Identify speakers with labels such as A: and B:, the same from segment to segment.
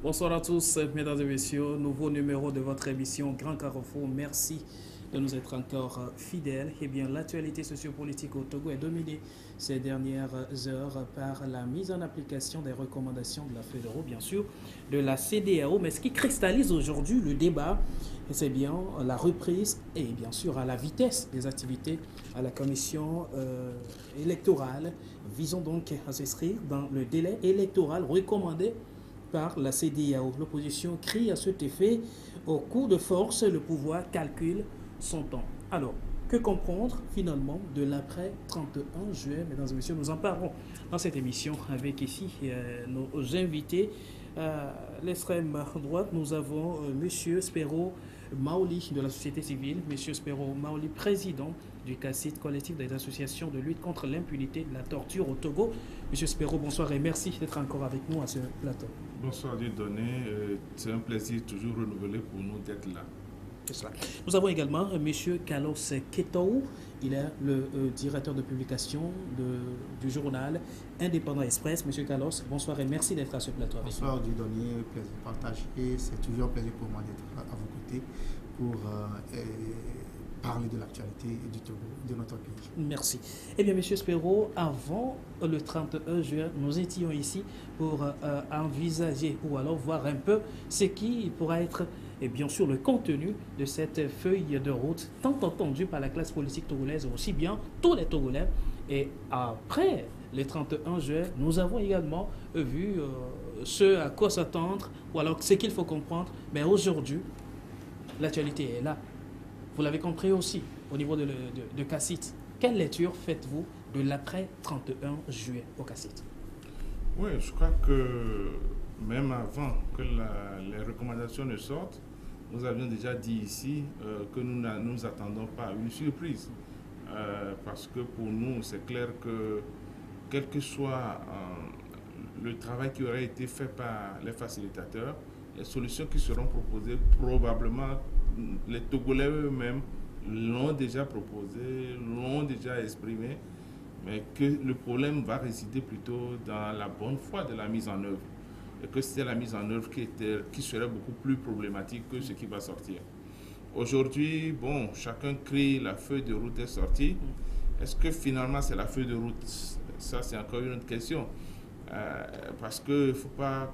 A: Bonsoir à tous, mesdames et messieurs. Nouveau numéro de votre émission Grand Carrefour. Merci de nous être encore fidèles. Eh bien, l'actualité sociopolitique au Togo est dominée ces dernières heures par la mise en application des recommandations de la feuille de route, bien sûr, de la CEDEAO. Mais ce qui cristallise aujourd'hui le débat, c'est bien la reprise et bien sûr à la vitesse des activités à la commission électorale. Visons donc à s'inscrire dans le délai électoral recommandé par la CEDEAO. L'opposition crie à cet effet au coup de force, le pouvoir calcule son temps. Alors, que comprendre finalement de l'après 31 juin, mesdames et messieurs? Nous en parlons dans cette émission avec ici nos invités. L'extrême droite, nous avons M. Spero Maoli de la société civile, M. Spero Maoli, président du CACIT, collectif des associations de lutte contre l'impunité de la torture au Togo. M. Spero, bonsoir et merci d'être encore avec nous à ce plateau.
B: Bonsoir Dieudonné, c'est un plaisir toujours renouvelé pour nous d'être là.
A: Nous avons également M. Carlos Ketou, il est le directeur de publication du journal Indépendant Express. M. Carlos, bonsoir et merci d'être à ce plateau.
C: Bonsoir Dieudonné, plaisir partagé. C'est toujours un plaisir pour moi d'être à vos côtés pour parler de l'actualité du Togo, de notre pays.
A: Merci. Eh bien, M. Spero, avant le 31 juin, nous étions ici pour envisager ou alors voir un peu ce qui pourra être, et bien sûr, le contenu de cette feuille de route tant entendue par la classe politique togolaise, aussi bien tous les Togolais. Et après le 31 juin, nous avons également vu ce à quoi s'attendre, ou alors ce qu'il faut comprendre. Mais aujourd'hui, l'actualité est là. Vous l'avez compris aussi au niveau de CACIT. Quelle lecture faites-vous de l'après 31 juillet au CACIT?
B: Oui, je crois que même avant que les recommandations ne sortent, nous avions déjà dit ici que nous ne nous attendons pas à une surprise. Parce que pour nous, c'est clair que quel que soit le travail qui aurait été fait par les facilitateurs, les solutions qui seront proposées, probablement, les Togolais eux-mêmes l'ont déjà proposé, l'ont déjà exprimé, mais que le problème va résider plutôt dans la bonne foi de la mise en œuvre. Et que c'est la mise en œuvre qui serait beaucoup plus problématique que ce qui va sortir. Aujourd'hui, bon, chacun crie, la feuille de route est sortie. Est-ce que finalement c'est la feuille de route? Ça, c'est encore une autre question. Parce qu'il ne faut pas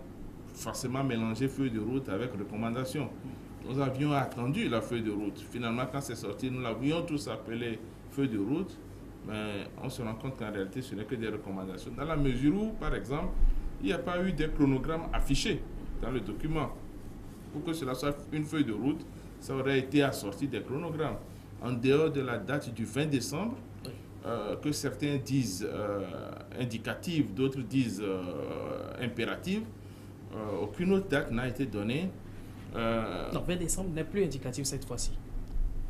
B: forcément mélanger feuille de route avec recommandation. Nous avions attendu la feuille de route. Finalement, quand c'est sorti, nous l'avions tous appelé feuille de route, mais on se rend compte qu'en réalité, ce n'est que des recommandations. Dans la mesure où, par exemple, il n'y a pas eu de chronogramme affiché dans le document. Pour que cela soit une feuille de route, ça aurait été assorti des chronogrammes. En dehors de la date du 20 décembre, que certains disent indicative, d'autres disent impérative, aucune autre date n'a été donnée.
A: Non, 20 décembre n'est plus indicatif cette fois-ci.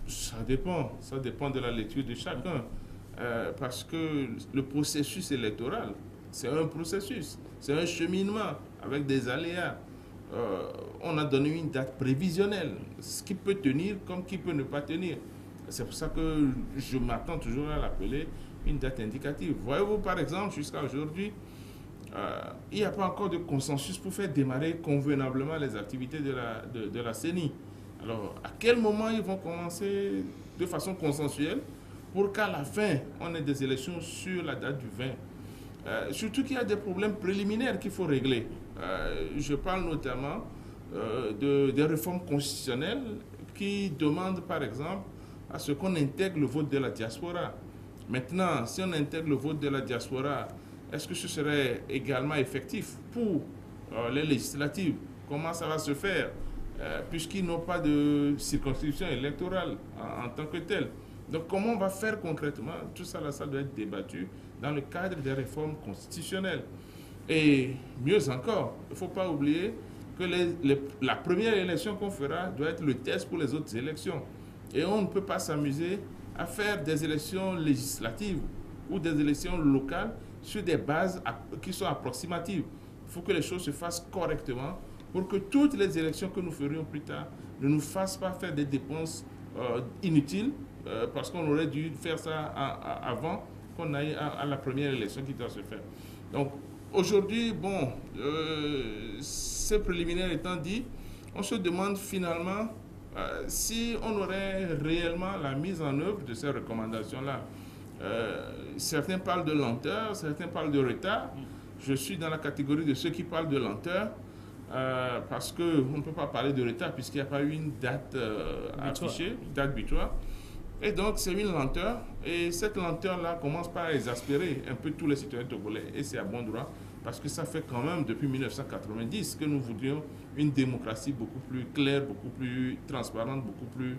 B: Ça dépend de la lecture de chacun. Parce que le processus électoral, c'est un processus, c'est un cheminement avec des aléas. On a donné une date prévisionnelle, ce qui peut tenir comme qui peut ne pas tenir. C'est pour ça que je m'attends toujours à l'appeler une date indicative. Voyez-vous, par exemple, jusqu'à aujourd'hui, il n'y a pas encore de consensus pour faire démarrer convenablement les activités de la CENI. Alors, à quel moment ils vont commencer de façon consensuelle pour qu'à la fin, on ait des élections sur la date du 20? Surtout qu'il y a des problèmes préliminaires qu'il faut régler. Je parle notamment des réformes constitutionnelles qui demandent, par exemple, à ce qu'on intègre le vote de la diaspora. Maintenant, si on intègre le vote de la diaspora, est-ce que ce serait également effectif pour les législatives? Comment ça va se faire puisqu'ils n'ont pas de circonscription électorale en tant que telle? Donc comment on va faire concrètement? Tout ça, là, ça doit être débattu dans le cadre des réformes constitutionnelles. Et mieux encore, il ne faut pas oublier que la première élection qu'on fera doit être le test pour les autres élections. Et on ne peut pas s'amuser à faire des élections législatives ou des élections locales sur des bases qui sont approximatives. Il faut que les choses se fassent correctement pour que toutes les élections que nous ferions plus tard ne nous fassent pas faire des dépenses inutiles parce qu'on aurait dû faire ça avant qu'on aille à la première élection qui doit se faire. Donc aujourd'hui, bon, ces préliminaires étant dit, on se demande finalement si on aurait réellement la mise en œuvre de ces recommandations-là. Certains parlent de lenteur, certains parlent de retard. Je suis dans la catégorie de ceux qui parlent de lenteur parce qu'on ne peut pas parler de retard puisqu'il n'y a pas eu une date affichée, une date butoir. Et donc, c'est une lenteur. Et cette lenteur-là commence par exaspérer un peu tous les citoyens togolais. Et c'est à bon droit parce que ça fait quand même depuis 1990 que nous voudrions une démocratie beaucoup plus claire, beaucoup plus transparente, beaucoup plus...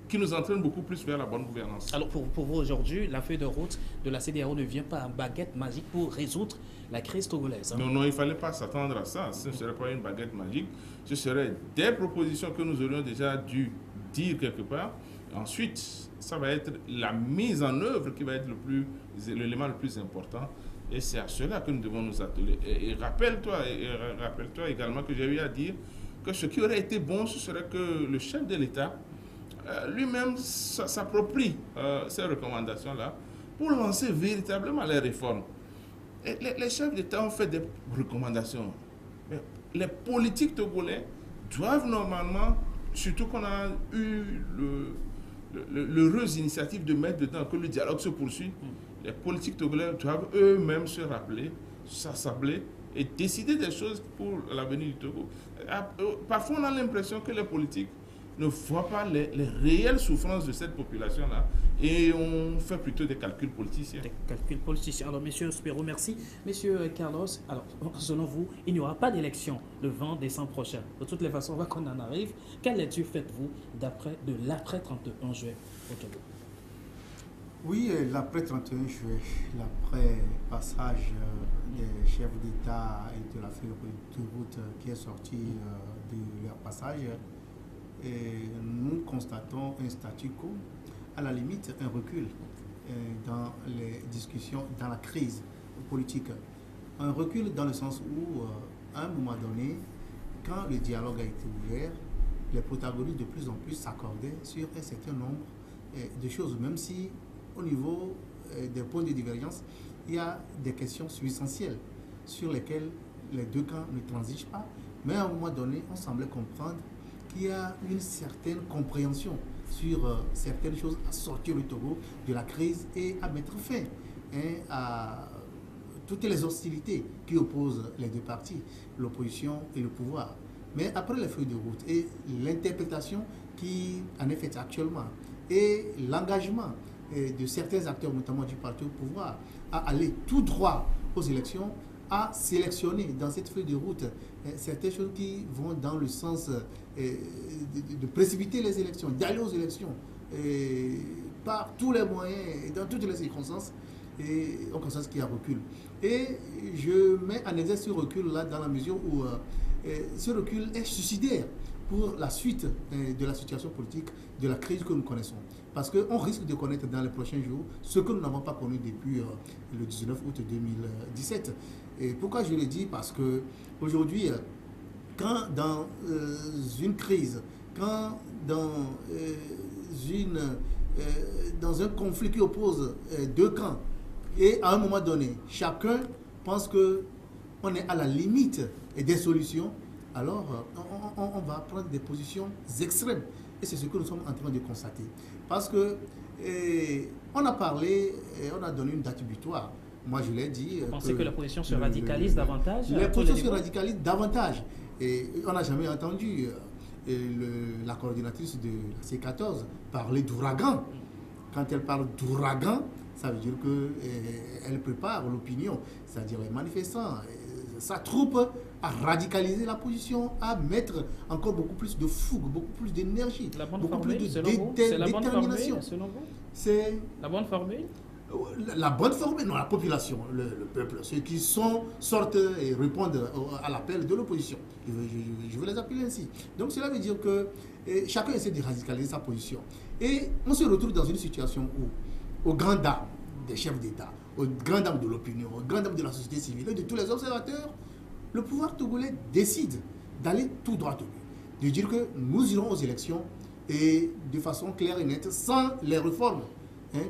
B: qui nous entraîne beaucoup plus vers la bonne gouvernance.
A: Alors pour vous aujourd'hui, la feuille de route de la CEDEAO ne vient pas en baguette magique pour résoudre la crise togolaise.
B: Non, il ne fallait pas s'attendre à ça. Ce ne serait pas une baguette magique. Ce serait des propositions que nous aurions déjà dû dire quelque part. Ensuite, ça va être la mise en œuvre qui va être l'élément le plus important. Et c'est à cela que nous devons nous atteler. Et rappelle-toi également que j'ai eu à dire que ce qui aurait été bon, ce serait que le chef de l'État lui-même s'approprie ces recommandations-là pour lancer véritablement les réformes. Et les chefs d'État ont fait des recommandations. Mais les politiques togolais doivent normalement, surtout qu'on a eu l'heureuse initiative de mettre dedans que le dialogue se poursuit, les politiques togolais doivent eux-mêmes se rappeler, s'assembler et décider des choses pour l'avenir du Togo. Parfois, on a l'impression que les politiques ne voient pas les réelles souffrances de cette population-là et on fait plutôt des calculs politiciens.
A: Des calculs politiciens. Alors, monsieur Spiro, merci. Monsieur Carlos, alors, selon vous, il n'y aura pas d'élection le 20 décembre prochain. De toutes les façons, on voit qu'on en arrive. Quelle lecture faites-vous de l'après 31 juillet au Togo?
C: Oui, l'après 31 juillet, l'après passage des chefs d'État et de la feuille de route qui est sorti de leur passage, et nous constatons un statu quo, à la limite un recul dans les discussions, dans la crise politique. Un recul dans le sens où, à un moment donné, quand le dialogue a été ouvert, les protagonistes de plus en plus s'accordaient sur un certain nombre de choses, même si au niveau des points de divergence, il y a des questions substantielles sur lesquelles les deux camps ne transigent pas, mais à un moment donné, on semblait comprendre qu'il y a une certaine compréhension sur certaines choses à sortir le Togo de la crise et à mettre fin à toutes les hostilités qui opposent les deux partis, l'opposition et le pouvoir. Mais après les feuilles de route et l'interprétation qui en est faite actuellement et l'engagement de certains acteurs, notamment du parti au pouvoir, à aller tout droit aux élections, à sélectionner dans cette feuille de route certaines choses qui vont dans le sens de précipiter les élections, d'aller aux élections par tous les moyens et dans toutes les circonstances, et on constate qu'il y a recul. Et je mets en exergue ce recul-là dans la mesure où ce recul est suicidaire pour la suite de la situation politique, de la crise que nous connaissons. Parce qu'on risque de connaître dans les prochains jours ce que nous n'avons pas connu depuis le 19 août 2017. Et pourquoi je le dis? Parce qu'aujourd'hui, quand dans une crise, quand dans un conflit qui oppose deux camps, et à un moment donné, chacun pense qu'on est à la limite des solutions, alors on va prendre des positions extrêmes. Et c'est ce que nous sommes en train de constater. Parce que on a parlé, on a donné une date butoir. Moi, je l'ai dit.
A: Vous pensez que la position se radicalise davantage?
C: La position se radicalise davantage. Et on n'a jamais entendu la coordinatrice de la C14 parler d'ouragan. Quand elle parle d'ouragan, ça veut dire qu'elle prépare l'opinion, c'est-à-dire les manifestants, sa troupe, à radicaliser la position, à mettre encore beaucoup plus de fougue, beaucoup plus d'énergie, beaucoup plus de détermination.
A: C'est la bonne formule?
C: La bonne formule, non, la population, le peuple, ceux qui sortent et répondent à l'appel de l'opposition. Je veux les appeler ainsi. Donc cela veut dire que chacun essaie de radicaliser sa position. Et on se retrouve dans une situation où, aux grandes dames des chefs d'État, aux grandes dames de l'opinion, aux grandes dames de la société civile et de tous les observateurs, le pouvoir togolais décide d'aller tout droit au but, de dire que nous irons aux élections et de façon claire et nette, sans les réformes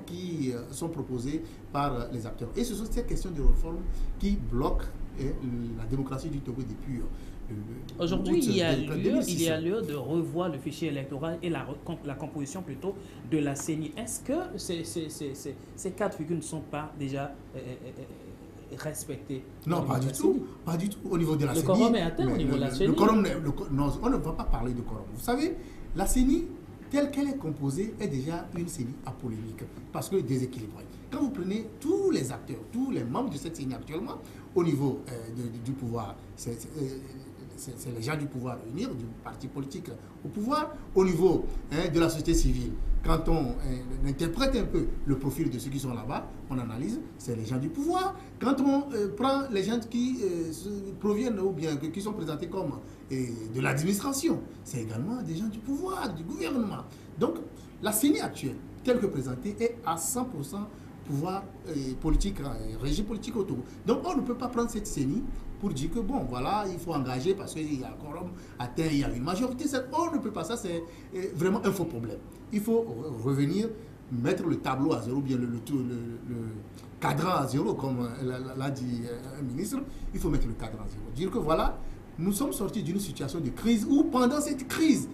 C: qui sont proposées par les acteurs. Et ce sont ces questions de réforme qui bloquent la démocratie du Togo depuis...
A: Aujourd'hui, il y a lieu de revoir le fichier électoral et la composition plutôt de la CENI. Est-ce que ces quatre figures ne sont pas déjà respectées?
C: Non, pas du tout. Pas du tout. Au niveau de la CENI.
A: Le quorum est atteint au niveau de la CENI.
C: Non, on ne va pas parler de quorum. Vous savez, la CENI, telle qu'elle est composée, est déjà une CENI apolémique parce que déséquilibrée. Quand vous prenez tous les acteurs, tous les membres de cette CENI actuellement, au niveau du pouvoir, c'est les gens du pouvoir réunis, du parti politique au pouvoir, au niveau de la société civile. Quand on interprète un peu le profil de ceux qui sont là-bas, on analyse, c'est les gens du pouvoir. Quand on prend les gens qui proviennent ou bien qui sont présentés comme de l'administration, c'est également des gens du pouvoir, du gouvernement. Donc, la CENI actuelle, telle que présentée, est à 100% pouvoir politique, régime politique au Togo. Donc, on ne peut pas prendre cette CENI pour dire que, bon, voilà, il faut engager parce qu'il y a un quorum atteint, il y a une majorité. On ne peut pas, ça c'est vraiment un faux problème. Il faut revenir, mettre le tableau à zéro, bien le cadran à zéro, comme l'a dit un ministre. Il faut mettre le cadran à zéro. Dire que, voilà, nous sommes sortis d'une situation de crise où, pendant cette crise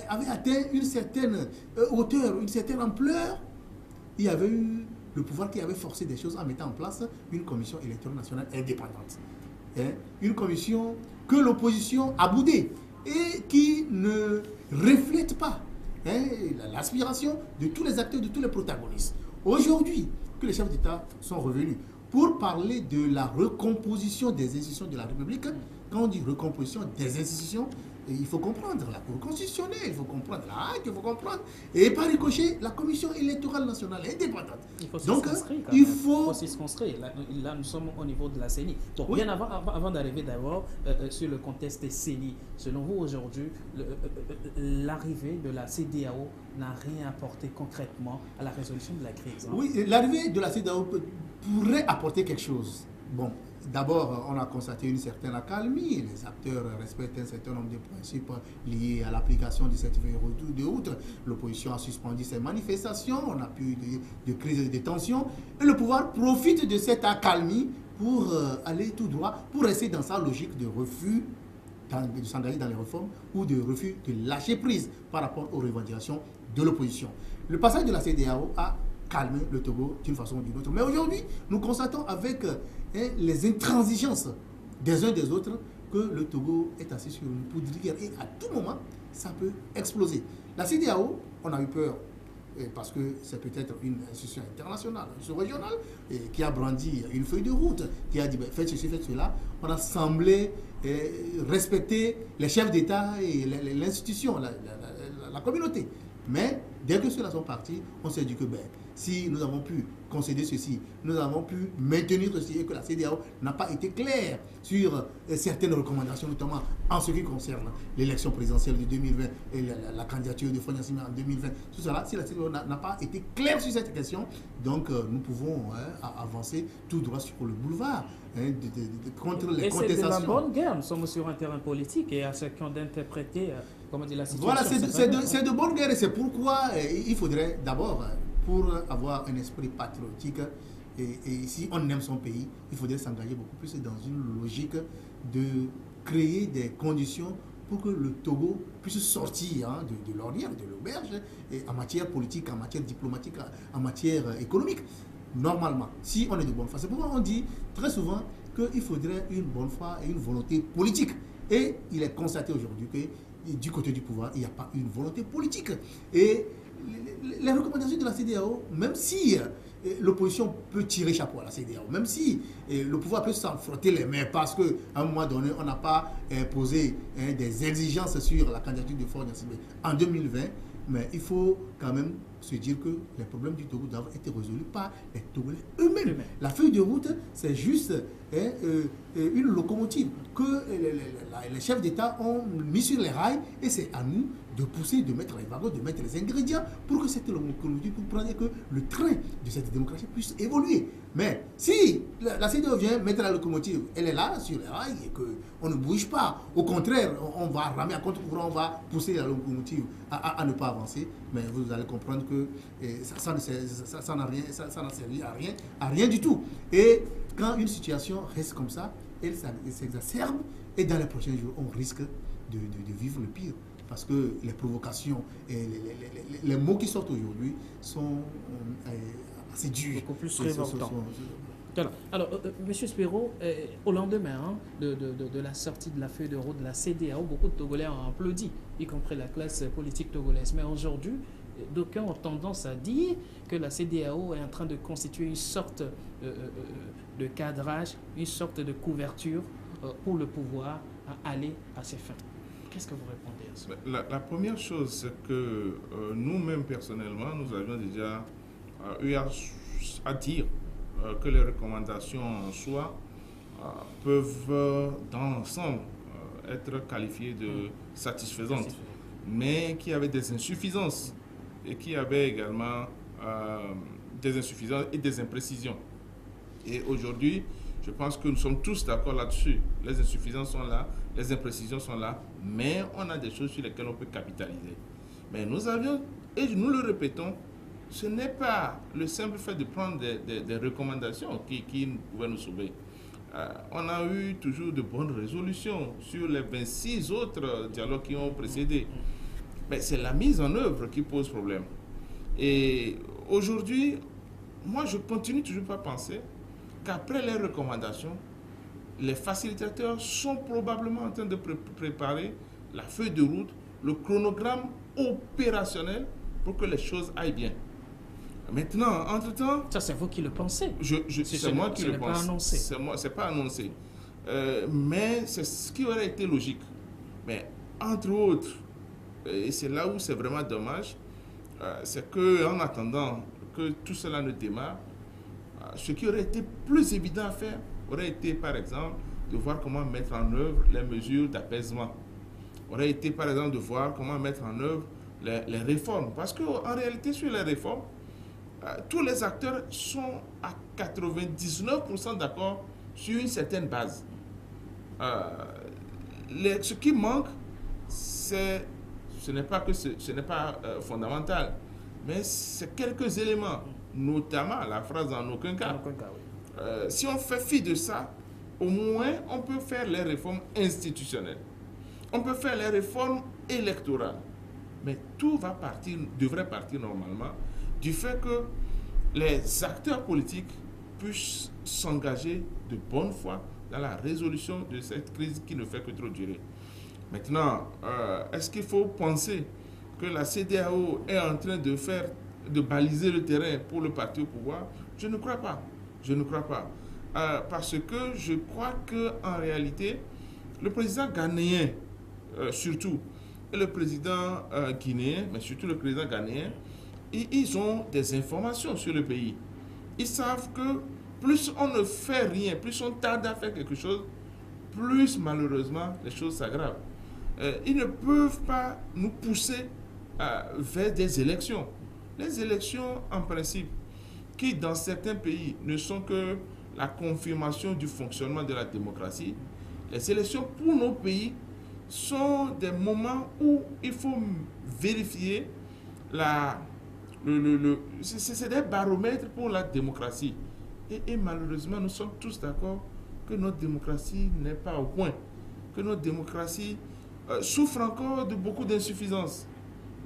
C: avait atteint une certaine hauteur, une certaine ampleur, il y avait eu le pouvoir qui avait forcé des choses en mettant en place une commission électorale nationale indépendante. Une commission que l'opposition a boudée et qui ne reflète pas l'aspiration de tous les acteurs, de tous les protagonistes. Aujourd'hui, que les chefs d'État sont revenus pour parler de la recomposition des institutions de la République, quand on dit recomposition des institutions, il faut comprendre la Cour constitutionnelle, il faut comprendre la HAC, il faut comprendre, et par ricochet, la Commission électorale nationale indépendante.
A: Donc, il faut s'y circonscrire. Là, nous sommes au niveau de la CENI. Donc, oui. Bien avant d'arriver d'abord sur le contexte des CENI, selon vous, aujourd'hui, l'arrivée de la CEDEAO n'a rien apporté concrètement à la résolution de la crise.
C: Oui, l'arrivée de la CEDEAO pourrait apporter quelque chose. Bon, d'abord, on a constaté une certaine accalmie. Les acteurs respectent un certain nombre de principes liés à l'application du certificat de route. L'opposition a suspendu ses manifestations. On n'a plus de crise et de tension. Et le pouvoir profite de cette accalmie pour aller tout droit, pour rester dans sa logique de refus de s'engager dans les réformes ou de refus de lâcher prise par rapport aux revendications de l'opposition. Le passage de la CEDEAO a calmé le Togo d'une façon ou d'une autre. Mais aujourd'hui, nous constatons avec les intransigeances des uns des autres que le Togo est assis sur une poudrière et à tout moment, ça peut exploser. La CEDEAO, on a eu peur parce que c'est peut-être une institution internationale, une institution régionale qui a brandi une feuille de route, qui a dit faites ceci, faites cela. On a semblé respecter les chefs d'État et l'institution, la communauté. Mais dès que ceux-là sont partis, on s'est dit que si nous avons pu concéder ceci, nous avons pu maintenir ceci et que la CEDEAO n'a pas été claire sur certaines recommandations, notamment en ce qui concerne l'élection présidentielle de 2020 et la candidature de Fonia Sima en 2020. Tout cela, si la CEDEAO n'a pas été claire sur cette question, donc nous pouvons avancer tout droit sur le boulevard contre les contestations.
A: Et c'est de la bonne guerre, nous sommes sur un terrain politique et à chacun d'interpréter la situation.
C: Voilà, c'est de bonne guerre et c'est pourquoi il faudrait d'abord, pour avoir un esprit patriotique, et si on aime son pays, il faudrait s'engager beaucoup plus dans une logique de créer des conditions pour que le Togo puisse sortir de l'ornière, de l'auberge, en matière politique, en matière diplomatique, en matière économique. Normalement, si on est de bonne foi. C'est pourquoi on dit très souvent qu'il faudrait une bonne foi et une volonté politique. Et il est constaté aujourd'hui que du côté du pouvoir, il n'y a pas une volonté politique. Et les recommandations de la CEDEAO, même si l'opposition peut tirer chapeau à la CEDEAO, même si le pouvoir peut s'en frotter les mains parce qu'à un moment donné, on n'a pas posé des exigences sur la candidature de Fonia Sima en 2020, mais il faut quand même se dire que les problèmes du Togo doivent être résolus par les Togolais eux-mêmes. La feuille de route, c'est juste une locomotive que les chefs d'État ont mis sur les rails et c'est à nous de pousser, de mettre les wagons, de mettre les ingrédients pour que cette locomotive, pour prendre que le train de cette démocratie puisse évoluer. Mais si la CEDEAO vient mettre la locomotive, elle est là sur les rails et qu'on ne bouge pas, au contraire, on va ramer à contre-courant, on va pousser la locomotive à ne pas avancer, mais vous allez comprendre que ça n'a servi à rien du tout. Et quand une situation reste comme ça, elle s'exacerbe et dans les prochains jours, on risque de vivre le pire. Parce que les provocations et les mots qui sortent aujourd'hui sont assez durs.
A: Beaucoup plus révoltants. Alors, M. Spero, au lendemain de la sortie de la feuille de route de la CEDEAO, beaucoup de Togolais ont applaudi, y compris la classe politique togolaise. Mais aujourd'hui, d'aucuns ont tendance à dire que la CEDEAO est en train de constituer une sorte de cadrage, une sorte de couverture pour le pouvoir à aller à ses fins. Qu'est-ce que vous répondez à ça?
B: La première chose, c'est que nous-mêmes, personnellement, nous avions déjà eu à dire que les recommandations en soi peuvent, dans l'ensemble, être qualifiées de satisfaisantes, mais qui avaient des insuffisances et qui avaient également des insuffisances et des imprécisions. Et aujourd'hui, je pense que nous sommes tous d'accord là-dessus. Les insuffisances sont là, les imprécisions sont là, mais on a des choses sur lesquelles on peut capitaliser. Mais nous avions, et nous le répétons, ce n'est pas le simple fait de prendre des recommandations qui pouvaient nous sauver. On a eu toujours de bonnes résolutions sur les 26 autres dialogues qui ont précédé. Mais c'est la mise en œuvre qui pose problème. Et aujourd'hui, moi je continue toujours pas à penser qu'après les recommandations, les facilitateurs sont probablement en train de préparer la feuille de route, le chronogramme opérationnel pour que les choses aillent bien. Maintenant, entre-temps...
A: Ça, c'est vous qui le pensez.
B: C'est moi qui le pense.
A: Ce n'est pas annoncé.
B: C'est pas annoncé. Mais c'est ce qui aurait été logique. Mais entre autres, et c'est là où c'est vraiment dommage, c'est qu'en attendant que tout cela ne démarre, ce qui aurait été plus évident à faire aurait été, par exemple, de voir comment mettre en œuvre les mesures d'apaisement. Aurait été, par exemple, de voir comment mettre en œuvre les réformes. Parce qu'en réalité, sur les réformes, tous les acteurs sont à 99% d'accord sur une certaine base. Ce qui manque, ce n'est pas fondamental, mais c'est quelques éléments, notamment la phrase en aucun cas. Si on fait fi de ça, au moins on peut faire les réformes institutionnelles. On peut faire les réformes électorales. Mais tout devrait partir normalement du fait que les acteurs politiques puissent s'engager de bonne foi dans la résolution de cette crise qui ne fait que trop durer. Maintenant, est-ce qu'il faut penser que la CEDEAO est en train de baliser le terrain pour le parti au pouvoir? Je ne crois pas. Je ne crois pas. Parce que je crois qu'en réalité, le président ghanéen, surtout, et le président guinéen, mais surtout le président ghanéen, ils ont des informations sur le pays. Ils savent que plus on ne fait rien, plus on tarde à faire quelque chose, plus malheureusement les choses s'aggravent. Ils ne peuvent pas nous pousser vers des élections. Les élections, en principe, qui dans certains pays ne sont que la confirmation du fonctionnement de la démocratie, les élections pour nos pays sont des moments où il faut vérifier c'est des baromètres pour la démocratie. Et malheureusement, nous sommes tous d'accord que notre démocratie n'est pas au point, que notre démocratie souffre encore de beaucoup d'insuffisances.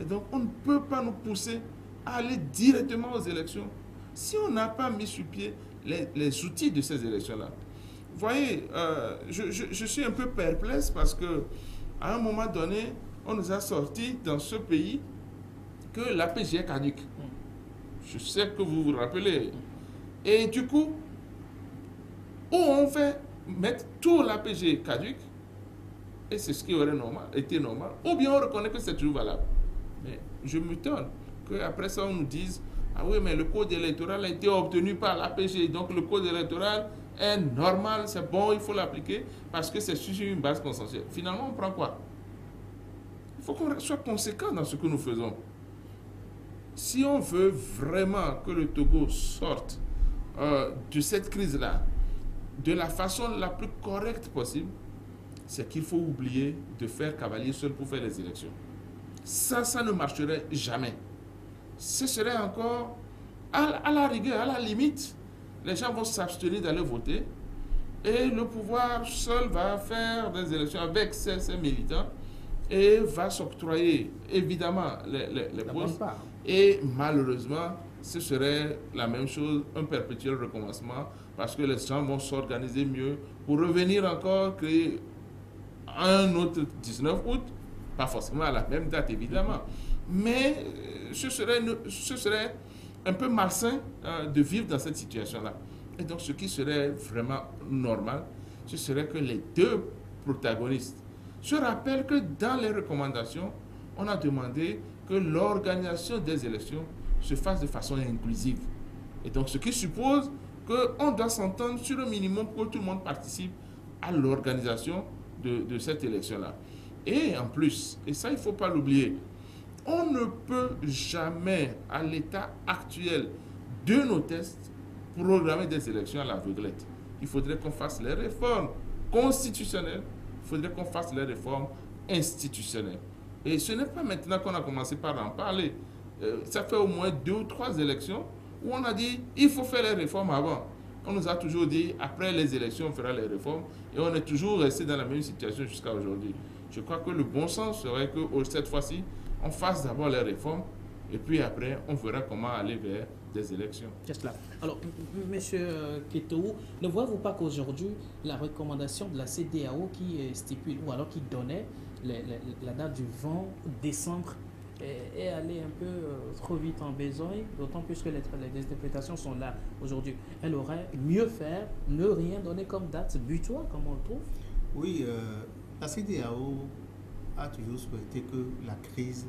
B: Et donc, on ne peut pas nous pousser à aller directement aux élections si on n'a pas mis sur pied les outils de ces élections-là. Vous voyez, je suis un peu perplexe parce que à un moment donné, on nous a sorti dans ce pays que l'APG est caduque. Je sais que vous vous rappelez. Et du coup, ou on fait mettre tout l'APG caduque, et c'est ce qui aurait été normal, ou bien on reconnaît que c'est toujours valable. Mais je m'étonne qu'après ça, on nous dise « Ah oui, mais le code électoral a été obtenu par l'APG, donc le code électoral est normal, c'est bon, il faut l'appliquer, parce que c'est sur une base consensuelle. » Finalement, on prend quoi? Il faut qu'on soit conséquent dans ce que nous faisons. Si on veut vraiment que le Togo sorte de cette crise-là de la façon la plus correcte possible, c'est qu'il faut oublier de faire cavalier seul pour faire les élections. Ça ne marcherait jamais. Ce serait encore, à la rigueur, à la limite, les gens vont s'abstenir d'aller voter et le pouvoir seul va faire des élections avec ses militants et va s'octroyer évidemment les postes. Et malheureusement, ce serait la même chose, un perpétuel recommencement, parce que les gens vont s'organiser mieux pour revenir encore créer un autre 19 août, pas forcément à la même date évidemment, mais ce serait un peu malsain de vivre dans cette situation-là. Et donc ce qui serait vraiment normal, ce serait que les deux protagonistes se rappellent que dans les recommandations, on a demandé que l'organisation des élections se fasse de façon inclusive. Et donc ce qui suppose qu'on doit s'entendre sur un minimum pour que tout le monde participe à l'organisation de cette élection-là. Et en plus, et ça il ne faut pas l'oublier, on ne peut jamais, à l'état actuel de nos tests, programmer des élections à l'aveuglette. Il faudrait qu'on fasse les réformes constitutionnelles, il faudrait qu'on fasse les réformes institutionnelles. Et ce n'est pas maintenant qu'on a commencé par en parler. Ça fait au moins 2 ou 3 élections où on a dit il faut faire les réformes avant. On nous a toujours dit après les élections on fera les réformes et on est toujours resté dans la même situation jusqu'à aujourd'hui. Je crois que le bon sens serait que cette fois-ci on fasse d'abord les réformes et puis après on verra comment aller vers des élections.
A: C'est cela. Alors, M. Ketou, ne voyez-vous pas qu'aujourd'hui la recommandation de la CEDEAO qui stipule ou alors qui donnait la date du 20 décembre est allée un peu trop vite en besogne, d'autant plus que les interprétations sont là aujourd'hui. Elle aurait mieux faire, ne rien donner comme date butoir, comme on le trouve.
C: Oui, la CEDEAO a toujours souhaité que la crise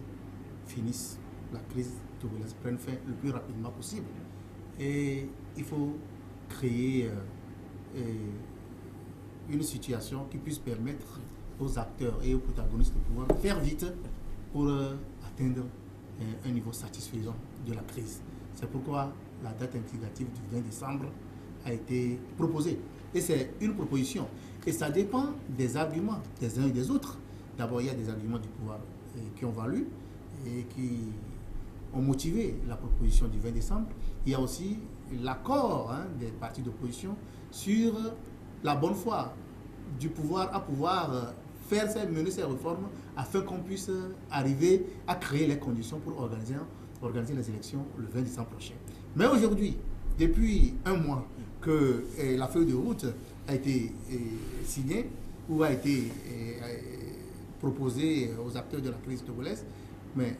C: finisse, la crise togolaise prenne fin le plus rapidement possible. Et il faut créer une situation qui puisse permettre aux acteurs et aux protagonistes de pouvoir faire vite pour atteindre un niveau satisfaisant de la crise. C'est pourquoi la date indicative du 20 décembre a été proposée. Et c'est une proposition. Et ça dépend des arguments des uns et des autres. D'abord, il y a des arguments du pouvoir qui ont valu et qui ont motivé la proposition du 20 décembre. Il y a aussi l'accord des partis d'opposition sur la bonne foi du pouvoir à pouvoir mener ces réformes afin qu'on puisse arriver à créer les conditions pour organiser les élections le 20 décembre prochain. Mais aujourd'hui, depuis un mois que la feuille de route a été signée ou a été proposée aux acteurs de la crise togolaise, mais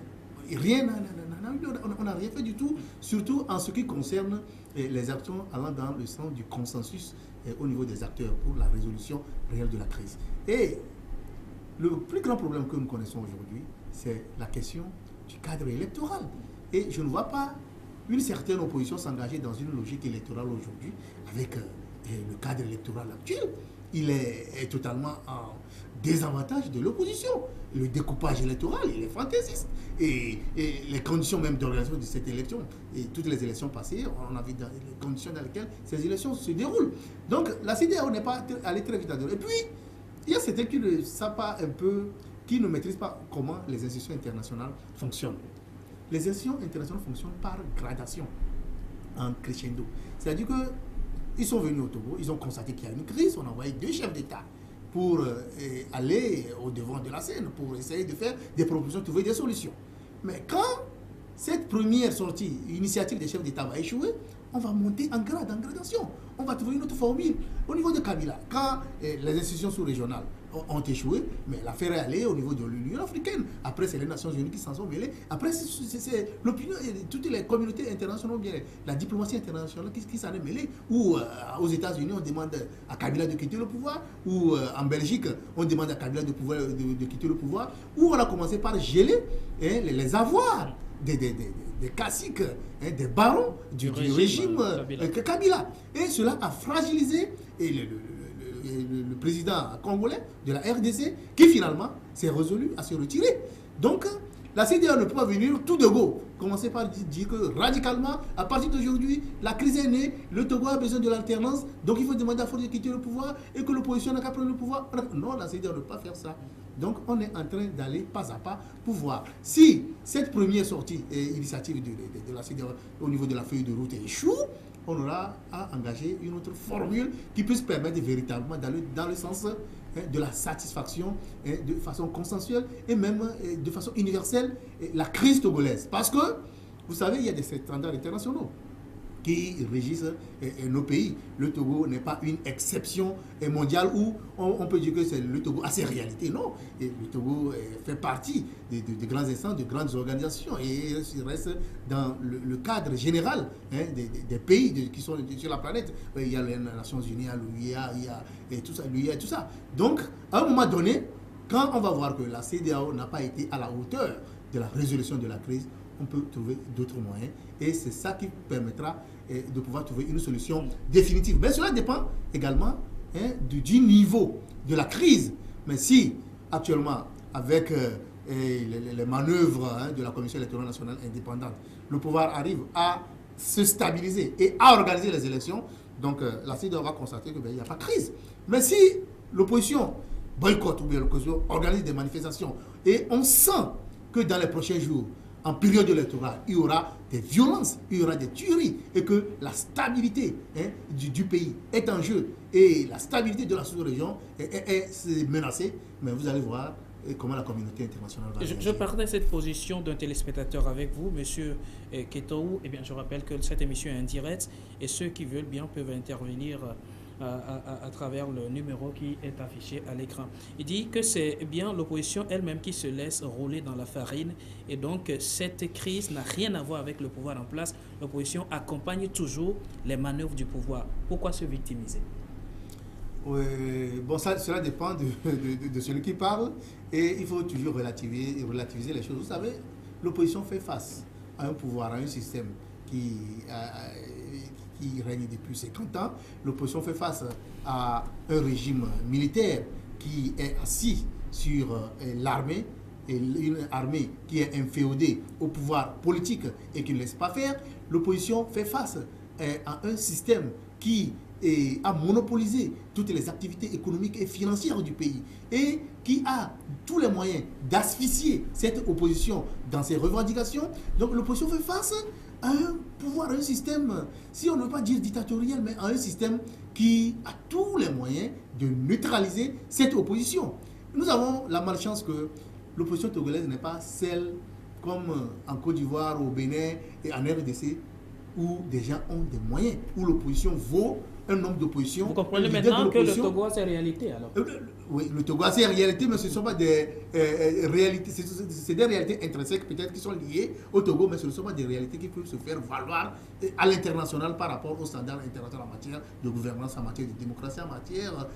C: on n'a rien fait du tout, surtout en ce qui concerne les actions allant dans le sens du consensus au niveau des acteurs pour la résolution réelle de la crise. Et le plus grand problème que nous connaissons aujourd'hui, c'est la question du cadre électoral. Et je ne vois pas une certaine opposition s'engager dans une logique électorale aujourd'hui avec le cadre électoral actuel. Il est totalement en désavantage de l'opposition. Le découpage électoral, il est fantaisiste. Et les conditions même d'organisation de cette élection, et toutes les élections passées, on a vu dans les conditions dans lesquelles ces élections se déroulent. Donc la CEDEAO n'est pas allée très vite à deux. Et puis, il y a certains qui ne savent pas un peu, qui ne maîtrisent pas comment les institutions internationales fonctionnent. Les institutions internationales fonctionnent par gradation, en crescendo. C'est-à-dire qu'ils sont venus au Togo, ils ont constaté qu'il y a une crise, on a envoyé 2 chefs d'État pour aller au devant de la scène, pour essayer de faire des propositions, trouver des solutions. Mais quand cette première sortie, initiative des chefs d'État va échouer, on va monter en gradation. On va trouver une autre formule. Au niveau de Kabila, quand les institutions sous-régionales ont échoué, mais l'affaire est allée au niveau de l'Union africaine. Après, c'est les Nations Unies qui s'en sont mêlées. Après, c'est l'opinion, toutes les communautés internationales, bien la diplomatie internationale qui s'en est mêlée. Ou aux États-Unis, on demande à Kabila de quitter le pouvoir. Ou en Belgique, on demande à Kabila de quitter le pouvoir. Ou on a commencé par geler les avoirs des caciques, des barons du régime Kabila. Et cela a fragilisé le président congolais de la RDC qui finalement s'est résolu à se retirer. Donc la CEDEAO ne peut pas venir tout de go commencer par dire que radicalement, à partir d'aujourd'hui, la crise est née, le Togo a besoin de l'alternance, donc il faut demander à Ford de quitter le pouvoir et que l'opposition n'a qu'à prendre le pouvoir. Non, la CEDEAO ne peut pas faire ça. Donc on est en train d'aller pas à pas pour voir si cette première sortie initiative de la CEDEAO au niveau de la feuille de route échoue. on aura à engager une autre formule qui puisse permettre véritablement d'aller dans le sens de la satisfaction de façon consensuelle et même de façon universelle la crise togolaise. Parce que, vous savez, il y a des standards internationaux qui régissent nos pays. Le Togo n'est pas une exception mondiale où on peut dire que c'est le Togo a ses réalités. Non, et le Togo fait partie de grands instances, de grandes organisations et il reste dans le cadre général des pays qui sont sur la planète. Il y a les Nations Unies, l'UIA, et tout ça, l'UIA et tout ça. Donc, à un moment donné, quand on va voir que la CEDEAO n'a pas été à la hauteur de la résolution de la crise, on peut trouver d'autres moyens et c'est ça qui permettra de pouvoir trouver une solution définitive. Mais cela dépend également du niveau de la crise. Mais si actuellement, avec les manœuvres de la Commission électorale nationale indépendante, le pouvoir arrive à se stabiliser et à organiser les élections, donc la CEDEAO va constater qu'il n'y a pas de crise. Mais si l'opposition boycotte ou bien l'opposition organise des manifestations et on sent que dans les prochains jours, en période électorale, il y aura des violences, il y aura des tueries et que la stabilité du pays est en jeu et la stabilité de la sous-région est menacée, mais vous allez voir comment la communauté internationale va réagir.
A: Je partage cette position d'un téléspectateur avec vous, M. Ketoou. Eh bien, je rappelle que cette émission est indirecte et ceux qui veulent bien peuvent intervenir à travers le numéro qui est affiché à l'écran. Il dit que c'est bien l'opposition elle-même qui se laisse rouler dans la farine et donc cette crise n'a rien à voir avec le pouvoir en place. L'opposition accompagne toujours les manœuvres du pouvoir. Pourquoi se victimiser?
C: Oui, bon, cela dépend de celui qui parle et il faut toujours relativiser les choses. Vous savez, l'opposition fait face à un pouvoir, à un système qui règne depuis 50 ans. L'opposition fait face à un régime militaire qui est assis sur l'armée, et une armée qui est inféodée au pouvoir politique et qui ne laisse pas faire. L'opposition fait face à un système qui a monopolisé toutes les activités économiques et financières du pays et qui a tous les moyens d'asphyxier cette opposition dans ses revendications. Donc l'opposition fait face à un pouvoir, à un système, si on ne veut pas dire dictatorial, mais à un système qui a tous les moyens de neutraliser cette opposition. Nous avons la malchance que l'opposition togolaise n'est pas celle comme en Côte d'Ivoire, au Bénin et en RDC, où des gens ont des moyens, où l'opposition vaut un nombre d'opposition.
A: Vous comprenez maintenant que le Togo a ses réalités alors?
C: Oui, le Togo a ses réalités, mais ce ne sont pas des réalités, c'est des réalités intrinsèques peut-être qui sont liées au Togo, mais ce ne sont pas des réalités qui peuvent se faire valoir à l'international par rapport aux standards internationaux en matière de gouvernance, en matière de démocratie, en matière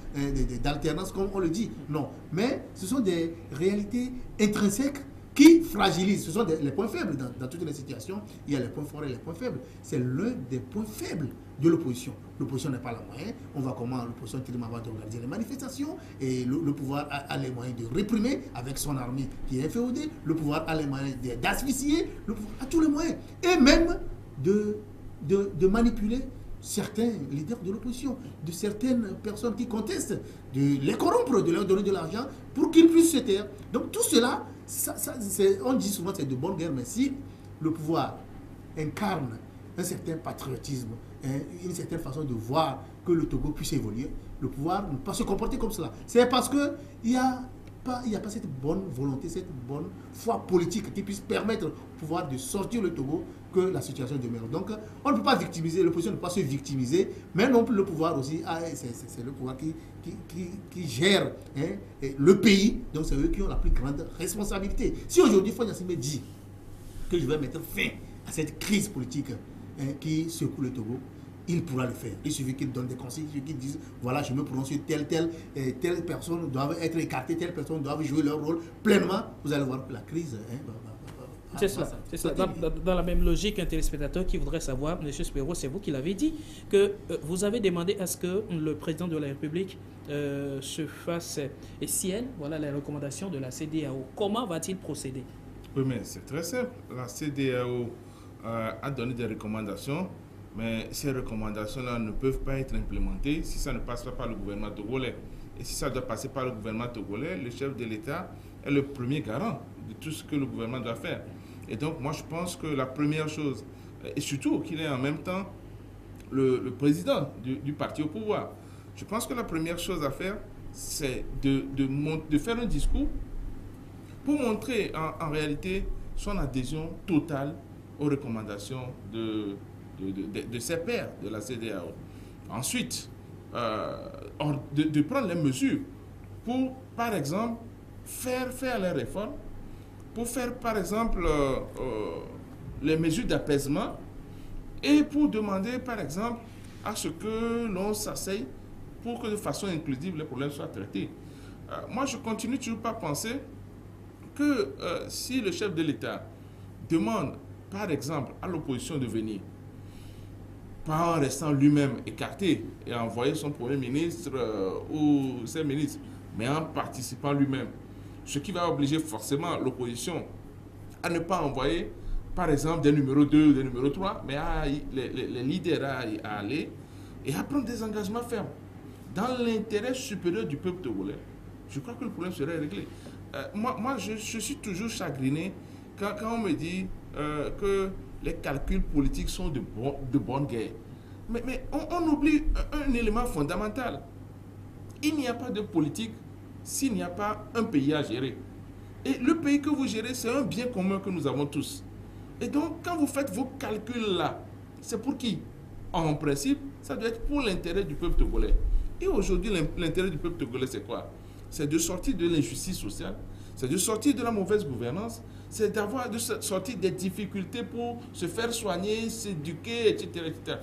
C: d'alternance, comme on le dit. Non, mais ce sont des réalités intrinsèques qui fragilisent. Ce sont les points faibles dans toutes les situations. Il y a les points forts et les points faibles. C'est l'un des points faibles de l'opposition. L'opposition n'a pas la moyen. On voit comment l'opposition va organiser les manifestations et le pouvoir a les moyens de réprimer avec son armée qui est inféodée. Le pouvoir a les moyens d'asphyxier. Le pouvoir a tous les moyens. Et même de manipuler certains leaders de l'opposition, de certaines personnes qui contestent, de les corrompre, de leur donner de l'argent pour qu'ils puissent se taire. Donc tout cela, on dit souvent que c'est de bonne guerre, mais si le pouvoir incarne un certain patriotisme, une certaine façon de voir que le Togo puisse évoluer, le pouvoir ne peut pas se comporter comme cela. C'est parce qu'il n'y a pas cette bonne volonté, cette bonne foi politique qui puisse permettre au pouvoir de sortir le Togo que la situation demeure. Donc, on ne peut pas victimiser, l'opposition ne peut pas se victimiser, mais non plus le pouvoir aussi, c'est le pouvoir qui gère le pays, donc c'est eux qui ont la plus grande responsabilité. Si aujourd'hui, Fagne Gnassingbé dit que je vais mettre fin à cette crise politique qui secoue le Togo, il pourra le faire. Il suffit qu'il donne des conseils, il suffit qu'il dise voilà, je me prononce sur telle personne doivent être écartées, telle personne doivent jouer leur rôle pleinement. Vous allez voir que la crise
A: c'est ça. Dans la même logique, un téléspectateur qui voudrait savoir, M. Spero, c'est vous qui l'avez dit, que vous avez demandé à ce que le président de la République se fasse et sienne, voilà les recommandations de la CEDEAO. Comment va-t-il procéder?
B: Oui, mais c'est très simple. La CEDEAO a donné des recommandations, mais ces recommandations-là ne peuvent pas être implémentées si ça ne passe pas par le gouvernement togolais. Et si ça doit passer par le gouvernement togolais, le chef de l'État est le premier garant de tout ce que le gouvernement doit faire. Et donc, moi, je pense que la première chose, et surtout qu'il est en même temps le président du parti au pouvoir. Je pense que la première chose à faire, c'est de faire un discours pour montrer en réalité son adhésion totale aux recommandations de ses pairs de la CEDEAO. Ensuite, de prendre les mesures pour, par exemple, faire les réformes, pour faire, par exemple, les mesures d'apaisement et pour demander, par exemple, à ce que l'on s'asseye pour que de façon inclusive les problèmes soient traités. Moi, je continue toujours pas à penser que si le chef de l'État demande, par exemple, à l'opposition de venir, pas en restant lui-même écarté et envoyer son Premier ministre ou ses ministres, mais en participant lui-même, ce qui va obliger forcément l'opposition à ne pas envoyer, par exemple, des numéros 2 ou des numéros 3, mais les leaders à aller et à prendre des engagements fermes dans l'intérêt supérieur du peuple togolais. Je crois que le problème serait réglé. Moi je suis toujours chagriné quand on me dit que les calculs politiques sont de bonne guerre. Mais on oublie un élément fondamental. Il n'y a pas de politique s'il n'y a pas un pays à gérer. Et le pays que vous gérez, c'est un bien commun que nous avons tous. Et donc, quand vous faites vos calculs là, c'est pour qui? En principe, ça doit être pour l'intérêt du peuple togolais. Et aujourd'hui, l'intérêt du peuple togolais, c'est quoi? C'est de sortir de l'injustice sociale, c'est de sortir de la mauvaise gouvernance, c'est de sortir des difficultés pour se faire soigner, s'éduquer, etc., etc.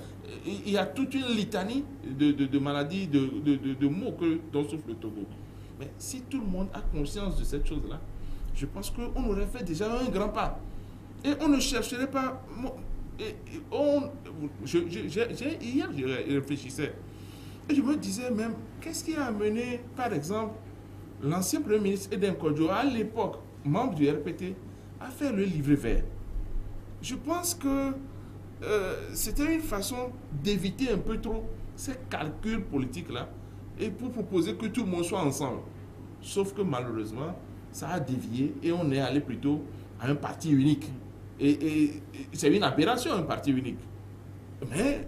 B: Il y a toute une litanie de maladies, de maux dont souffre le Togo. Mais si tout le monde a conscience de cette chose-là, je pense qu'on aurait fait déjà un grand pas. Et on ne chercherait pas... Hier, je réfléchissais. Et je me disais même, qu'est-ce qui a amené, par exemple, l'ancien Premier ministre Eden Kodjo, à l'époque, membre du RPT, à faire le livret vert? Je pense que c'était une façon d'éviter un peu trop ces calculs politiques-là et pour proposer que tout le monde soit ensemble. Sauf que malheureusement, ça a dévié et on est allé plutôt à un parti unique. Et c'est une aberration, un parti unique. Mais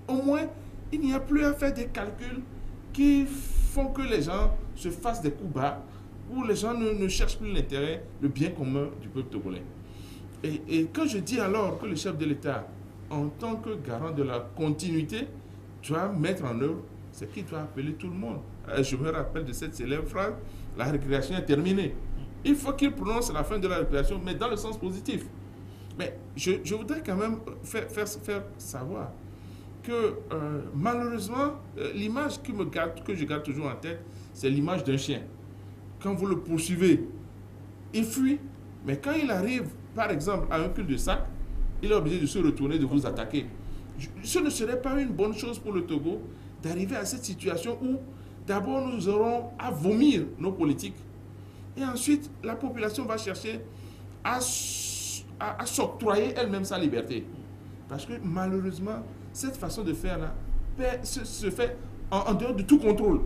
B: au moins, il n'y a plus à faire des calculs qui font que les gens se fassent des coups bas, où les gens ne cherchent plus l'intérêt, le bien commun du peuple togolais. Et quand je dis alors que le chef de l'État, en tant que garant de la continuité, doit mettre en œuvre, c'est qu'il doit appeler tout le monde. Je me rappelle de cette célèbre phrase, la récréation est terminée. Il faut qu'il prononce la fin de la récréation, mais dans le sens positif. Mais je voudrais quand même faire savoir que malheureusement, l'image que je garde toujours en tête, c'est l'image d'un chien. Quand vous le poursuivez, il fuit, mais quand il arrive, par exemple, à un cul-de-sac, il est obligé de se retourner, de vous attaquer. Ce ne serait pas une bonne chose pour le Togo d'arriver à cette situation où d'abord nous aurons à vomir nos politiques et ensuite la population va chercher à s'octroyer elle-même sa liberté. Parce que malheureusement, cette façon de faire-là se fait en dehors de tout contrôle.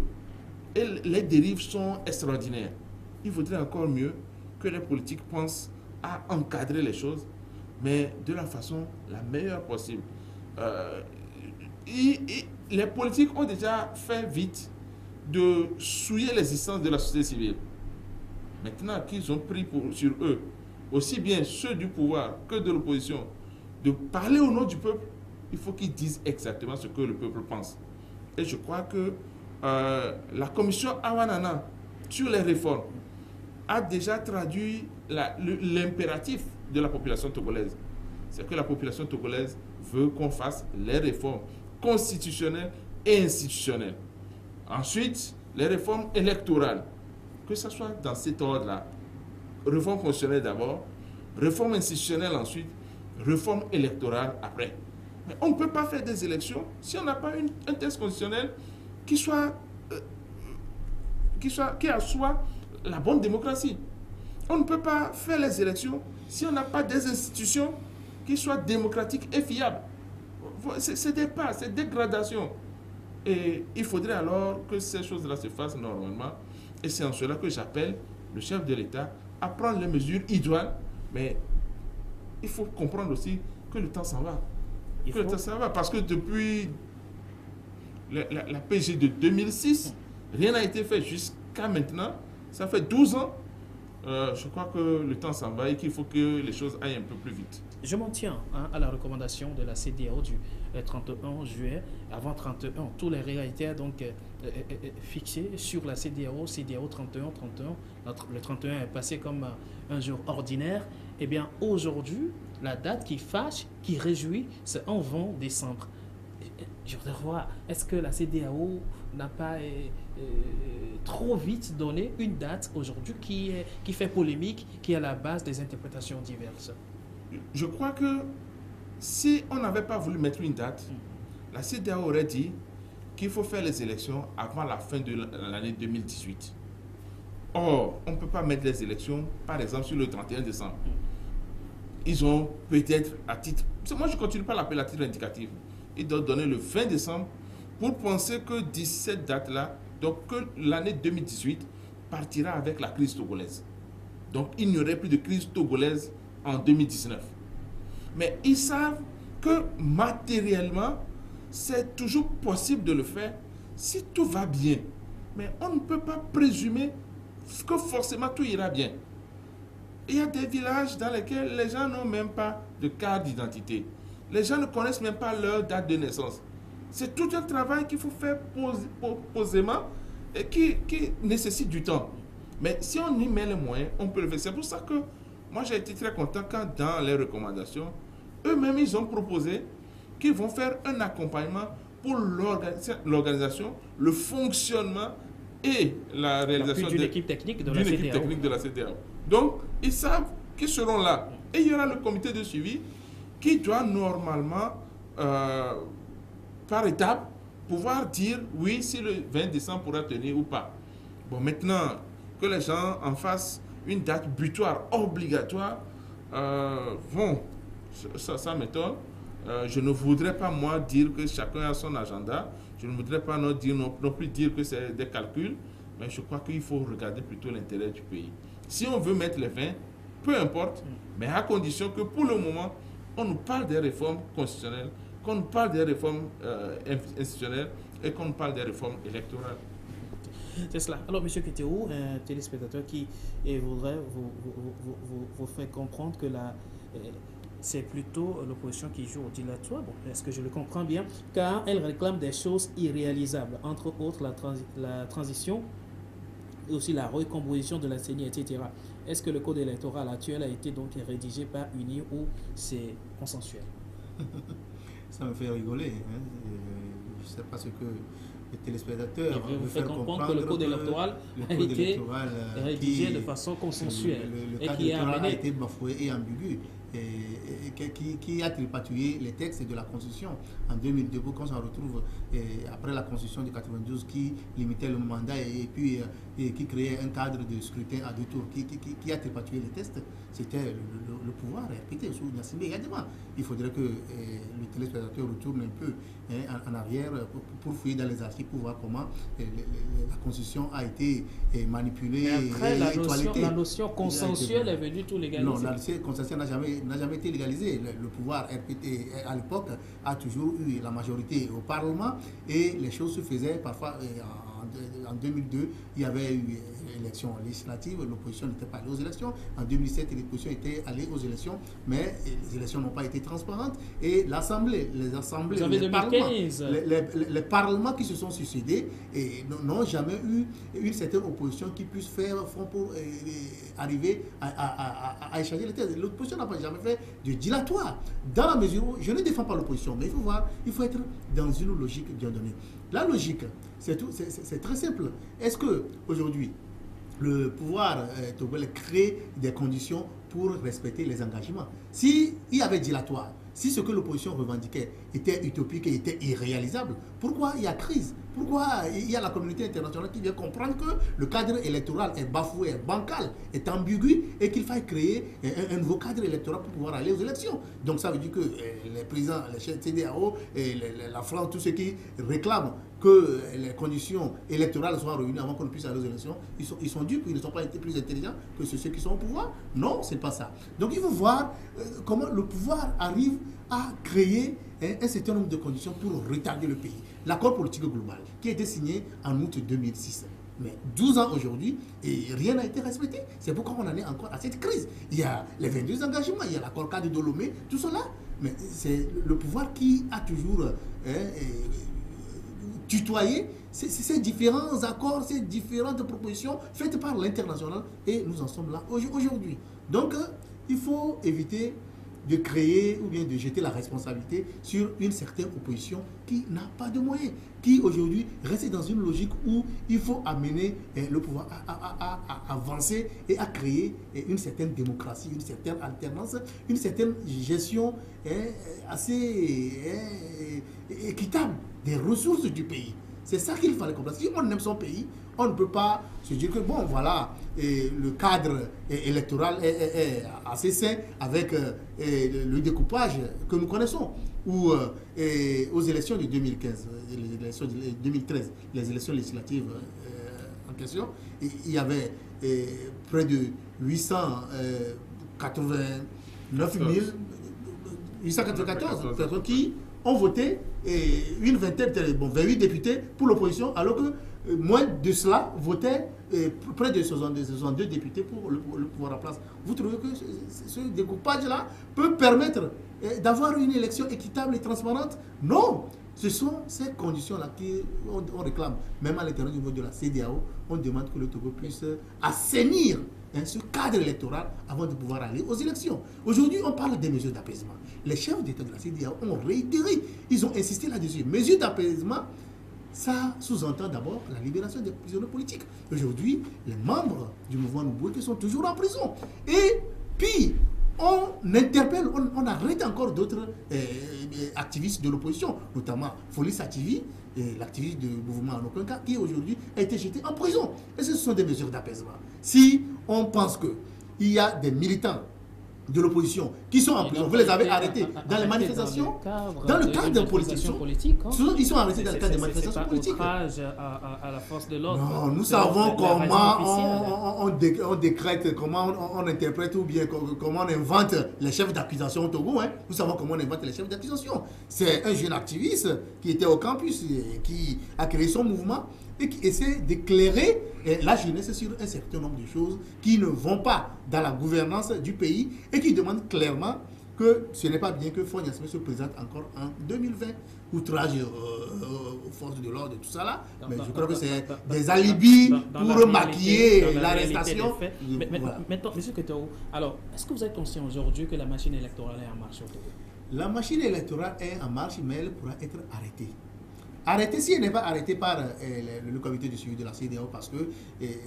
B: Et les dérives sont extraordinaires. Il vaudrait encore mieux que les politiques pensent à encadrer les choses, mais de la façon la meilleure possible. Les politiques ont déjà fait vite de souiller l'existence de la société civile. Maintenant qu'ils ont pris sur eux, aussi bien ceux du pouvoir que de l'opposition, de parler au nom du peuple, il faut qu'ils disent exactement ce que le peuple pense. Et je crois que la commission Awanana sur les réformes a déjà traduit l'impératif de la population togolaise. C'est que la population togolaise veut qu'on fasse les réformes constitutionnelles et institutionnelles. Ensuite, les réformes électorales, que ce soit dans cet ordre-là. Réforme constitutionnelle d'abord, réforme institutionnelle ensuite, réforme électorale après. Mais on ne peut pas faire des élections si on n'a pas un texte constitutionnel qui assoit la bonne démocratie. On ne peut pas faire les élections si on n'a pas des institutions qui soient démocratiques et fiables. C'est des pas, c'est des gradations. Et il faudrait alors que ces choses-là se fassent normalement. Et c'est en cela que j'appelle le chef de l'État à prendre les mesures idoines. Mais il faut comprendre aussi que le temps s'en va. Ça va, parce que depuis la PG de 2006, rien n'a été fait jusqu'à maintenant. Ça fait 12 ans. Je crois que le temps s'en va et qu'il faut que les choses aillent un peu plus vite.
A: Je m'en tiens à la recommandation de la CEDEAO du 31 juillet. Avant 31, tous les réalités donc fixées sur la CEDEAO 31. Le 31 est passé comme un jour ordinaire. Eh bien, aujourd'hui, la date qui fâche, qui réjouit, c'est en 20 décembre. Je voudrais voir, est-ce que la CEDEAO n'a pas trop vite donné une date aujourd'hui qui fait polémique, qui est à la base des interprétations diverses?
B: Je crois que si on n'avait pas voulu mettre une date, la CEDEAO aurait dit qu'il faut faire les élections avant la fin de l'année 2018. Or, on ne peut pas mettre les élections, par exemple, sur le 31 décembre. Ils ont peut-être à titre... Moi, je ne continue pas à l'appeler à titre indicatif. Ils doivent donner le 20 décembre pour penser que d'ici cette date-là, donc que l'année 2018 partira avec la crise togolaise. Donc, il n'y aurait plus de crise togolaise en 2019. Mais ils savent que matériellement, c'est toujours possible de le faire si tout va bien. Mais on ne peut pas présumer que forcément tout ira bien. Il y a des villages dans lesquels les gens n'ont même pas de carte d'identité. Les gens ne connaissent même pas leur date de naissance. C'est tout un travail qu'il faut faire posément et qui nécessite du temps. Mais si on y met les moyens, on peut le faire. C'est pour ça que moi j'ai été très content quand dans les recommandations, eux-mêmes ils ont proposé qu'ils vont faire un accompagnement pour l'organisation, le fonctionnement et la réalisation
A: d'une équipe technique de la
B: CEDEAO. Donc, ils savent qu'ils seront là. Et il y aura le comité de suivi qui doit normalement, par étape, pouvoir dire oui, si le 20 décembre pourra tenir ou pas. Bon, maintenant, que les gens en fassent une date butoir obligatoire, ça m'étonne. Je ne voudrais pas, moi, dire que chacun a son agenda. Je ne voudrais pas non plus dire que c'est des calculs. Mais je crois qu'il faut regarder plutôt l'intérêt du pays. Si on veut mettre les 20, peu importe, mais à condition que pour le moment, on nous parle des réformes constitutionnelles, qu'on nous parle des réformes institutionnelles et qu'on nous parle des réformes électorales.
A: C'est cela. Alors, M. Kétéou, un téléspectateur qui voudrait vous faire comprendre que c'est plutôt l'opposition qui joue au dilatoire. Bon, est-ce que je le comprends bien? Car elle réclame des choses irréalisables, entre autres la transition et aussi la recomposition de la CENI, etc. Est-ce que le code électoral actuel a été donc rédigé par UNI ou c'est consensuel?
C: Ça me fait rigoler. Hein. Je ne sais pas ce que les téléspectateurs
A: vous fait comprendre que le code électoral a été rédigé de façon consensuelle.
C: Le code électoral a été bafoué et ambigu. Qui a tripatouillé les textes de la Constitution en 2002 pour qu'on s'en retrouve après la Constitution de 92 qui limitait le mandat et puis qui créait un cadre de scrutin à 2 tours. Qui a tripatouillé les textes? C'était le pouvoir répété sous Nassimé Yadema. Il faudrait que le téléspectateur retourne un peu en arrière pour fouiller dans les archives pour voir comment la Constitution a été manipulée.
A: Et après, la notion consensuelle est venue tout légaliser.
C: Non, la notion consensuelle n'a jamais été légalisée. Le pouvoir RPT à l'époque a toujours eu la majorité au Parlement et les choses se faisaient parfois. En 2002, il y avait eu élections législatives, l'opposition n'était pas allée aux élections. En 2007, l'opposition était allée aux élections, mais les élections n'ont pas été transparentes. Et l'Assemblée, les assemblées, les parlements qui se sont succédés n'ont jamais eu une certaine opposition qui puisse faire front pour arriver à échanger les thèses. L'opposition n'a pas jamais fait de dilatoire. Dans la mesure où je ne défends pas l'opposition, mais il faut être dans une logique bien donnée. La logique, c'est très simple. Est-ce qu'aujourd'hui, le pouvoir togolais crée des conditions pour respecter les engagements? S'il y avait dilatoire, si ce que l'opposition revendiquait était utopique et était irréalisable, pourquoi il y a crise? Pourquoi il y a la communauté internationale qui vient comprendre que le cadre électoral est bafoué, est bancal, est ambigu et qu'il faille créer un nouveau cadre électoral pour pouvoir aller aux élections? Donc ça veut dire que les présidents, les chefs CEDEAO, la France, tous ceux qui réclament que les conditions électorales soient réunies avant qu'on puisse aller aux élections, ils sont dupes, ils ne sont pas été plus intelligents que ceux qui sont au pouvoir. Non, c'est pas ça. Donc il faut voir comment le pouvoir arrive à créer un certain nombre de conditions pour retarder le pays. L'accord politique global qui a été signé en août 2006. Mais 12 ans aujourd'hui, et rien n'a été respecté. C'est pourquoi on en est encore à cette crise. Il y a les 22 engagements, il y a l'accord cadre de Lomé, tout cela. Mais c'est le pouvoir qui a toujours tutoyé ces différents accords, ces différentes propositions faites par l'international. Et nous en sommes là aujourd'hui. Donc, il faut éviter de créer ou bien de jeter la responsabilité sur une certaine opposition qui n'a pas de moyens, qui aujourd'hui reste dans une logique où il faut amener le pouvoir à avancer et à créer une certaine démocratie, une certaine alternance, une certaine gestion assez équitable des ressources du pays. C'est ça qu'il fallait comprendre. Si on aime son pays, on ne peut pas se dire que bon voilà, le cadre électoral est assez sain avec le découpage que nous connaissons. Ou aux élections de 2015, les élections de 2013, les élections législatives en question, il y avait près de 894 personnes qui ont voté et une vingtaine, 28 députés pour l'opposition, alors que moins de cela votaient près de 62 députés pour le pouvoir en place. Vous trouvez que ce découpage-là peut permettre d'avoir une élection équitable et transparente? Non! Ce sont ces conditions-là qu'on réclame. Même à l'intérieur du niveau de la CEDEAO, on demande que le Togo puisse assainir ce cadre électoral avant de pouvoir aller aux élections. Aujourd'hui, on parle des mesures d'apaisement. Les chefs d'État de la CEDEAO ont réitéré, ils ont insisté là-dessus. Mesures d'apaisement, ça sous-entend d'abord la libération des prisonniers politiques. Aujourd'hui, les membres du mouvement Numbwe sont toujours en prison. Et puis, on interpelle, on arrête encore d'autres activistes de l'opposition, notamment Folis Ativi, l'activiste du mouvement en aucun cas, qui aujourd'hui a été jeté en prison. Et ce sont des mesures d'apaisement. Si on pense qu'il y a des militants de l'opposition qui sont en prison, vous les avez arrêtés dans les manifestations, dans le cadre de politique, hein. Ils sont arrêtés dans le cadre des manifestations politiques.
A: Outrage à la force de l'ordre.
C: Non, nous savons comment on décrète, comment on interprète ou bien comment on invente les chefs d'accusation au Togo. Hein. Nous savons comment on invente les chefs d'accusation. C'est un jeune activiste qui était au campus, qui a créé son mouvement et qui essaie d'éclairer la jeunesse sur un certain nombre de choses qui ne vont pas dans la gouvernance du pays et qui demandent clairement que ce n'est pas bien que Faure Gnassingbé se présente encore en 2020. Outrage aux forces de l'ordre, tout ça là. Mais je crois que c'est des alibis pour maquiller l'arrestation.
A: Maintenant, M. Ketoro, alors, est-ce que vous êtes conscient aujourd'hui que la machine électorale est en marche au Togo?
C: La machine électorale est en marche, mais elle pourra être arrêtée. Arrêté si elle n'est pas arrêtée par le comité de suivi de la CEDEAO, parce que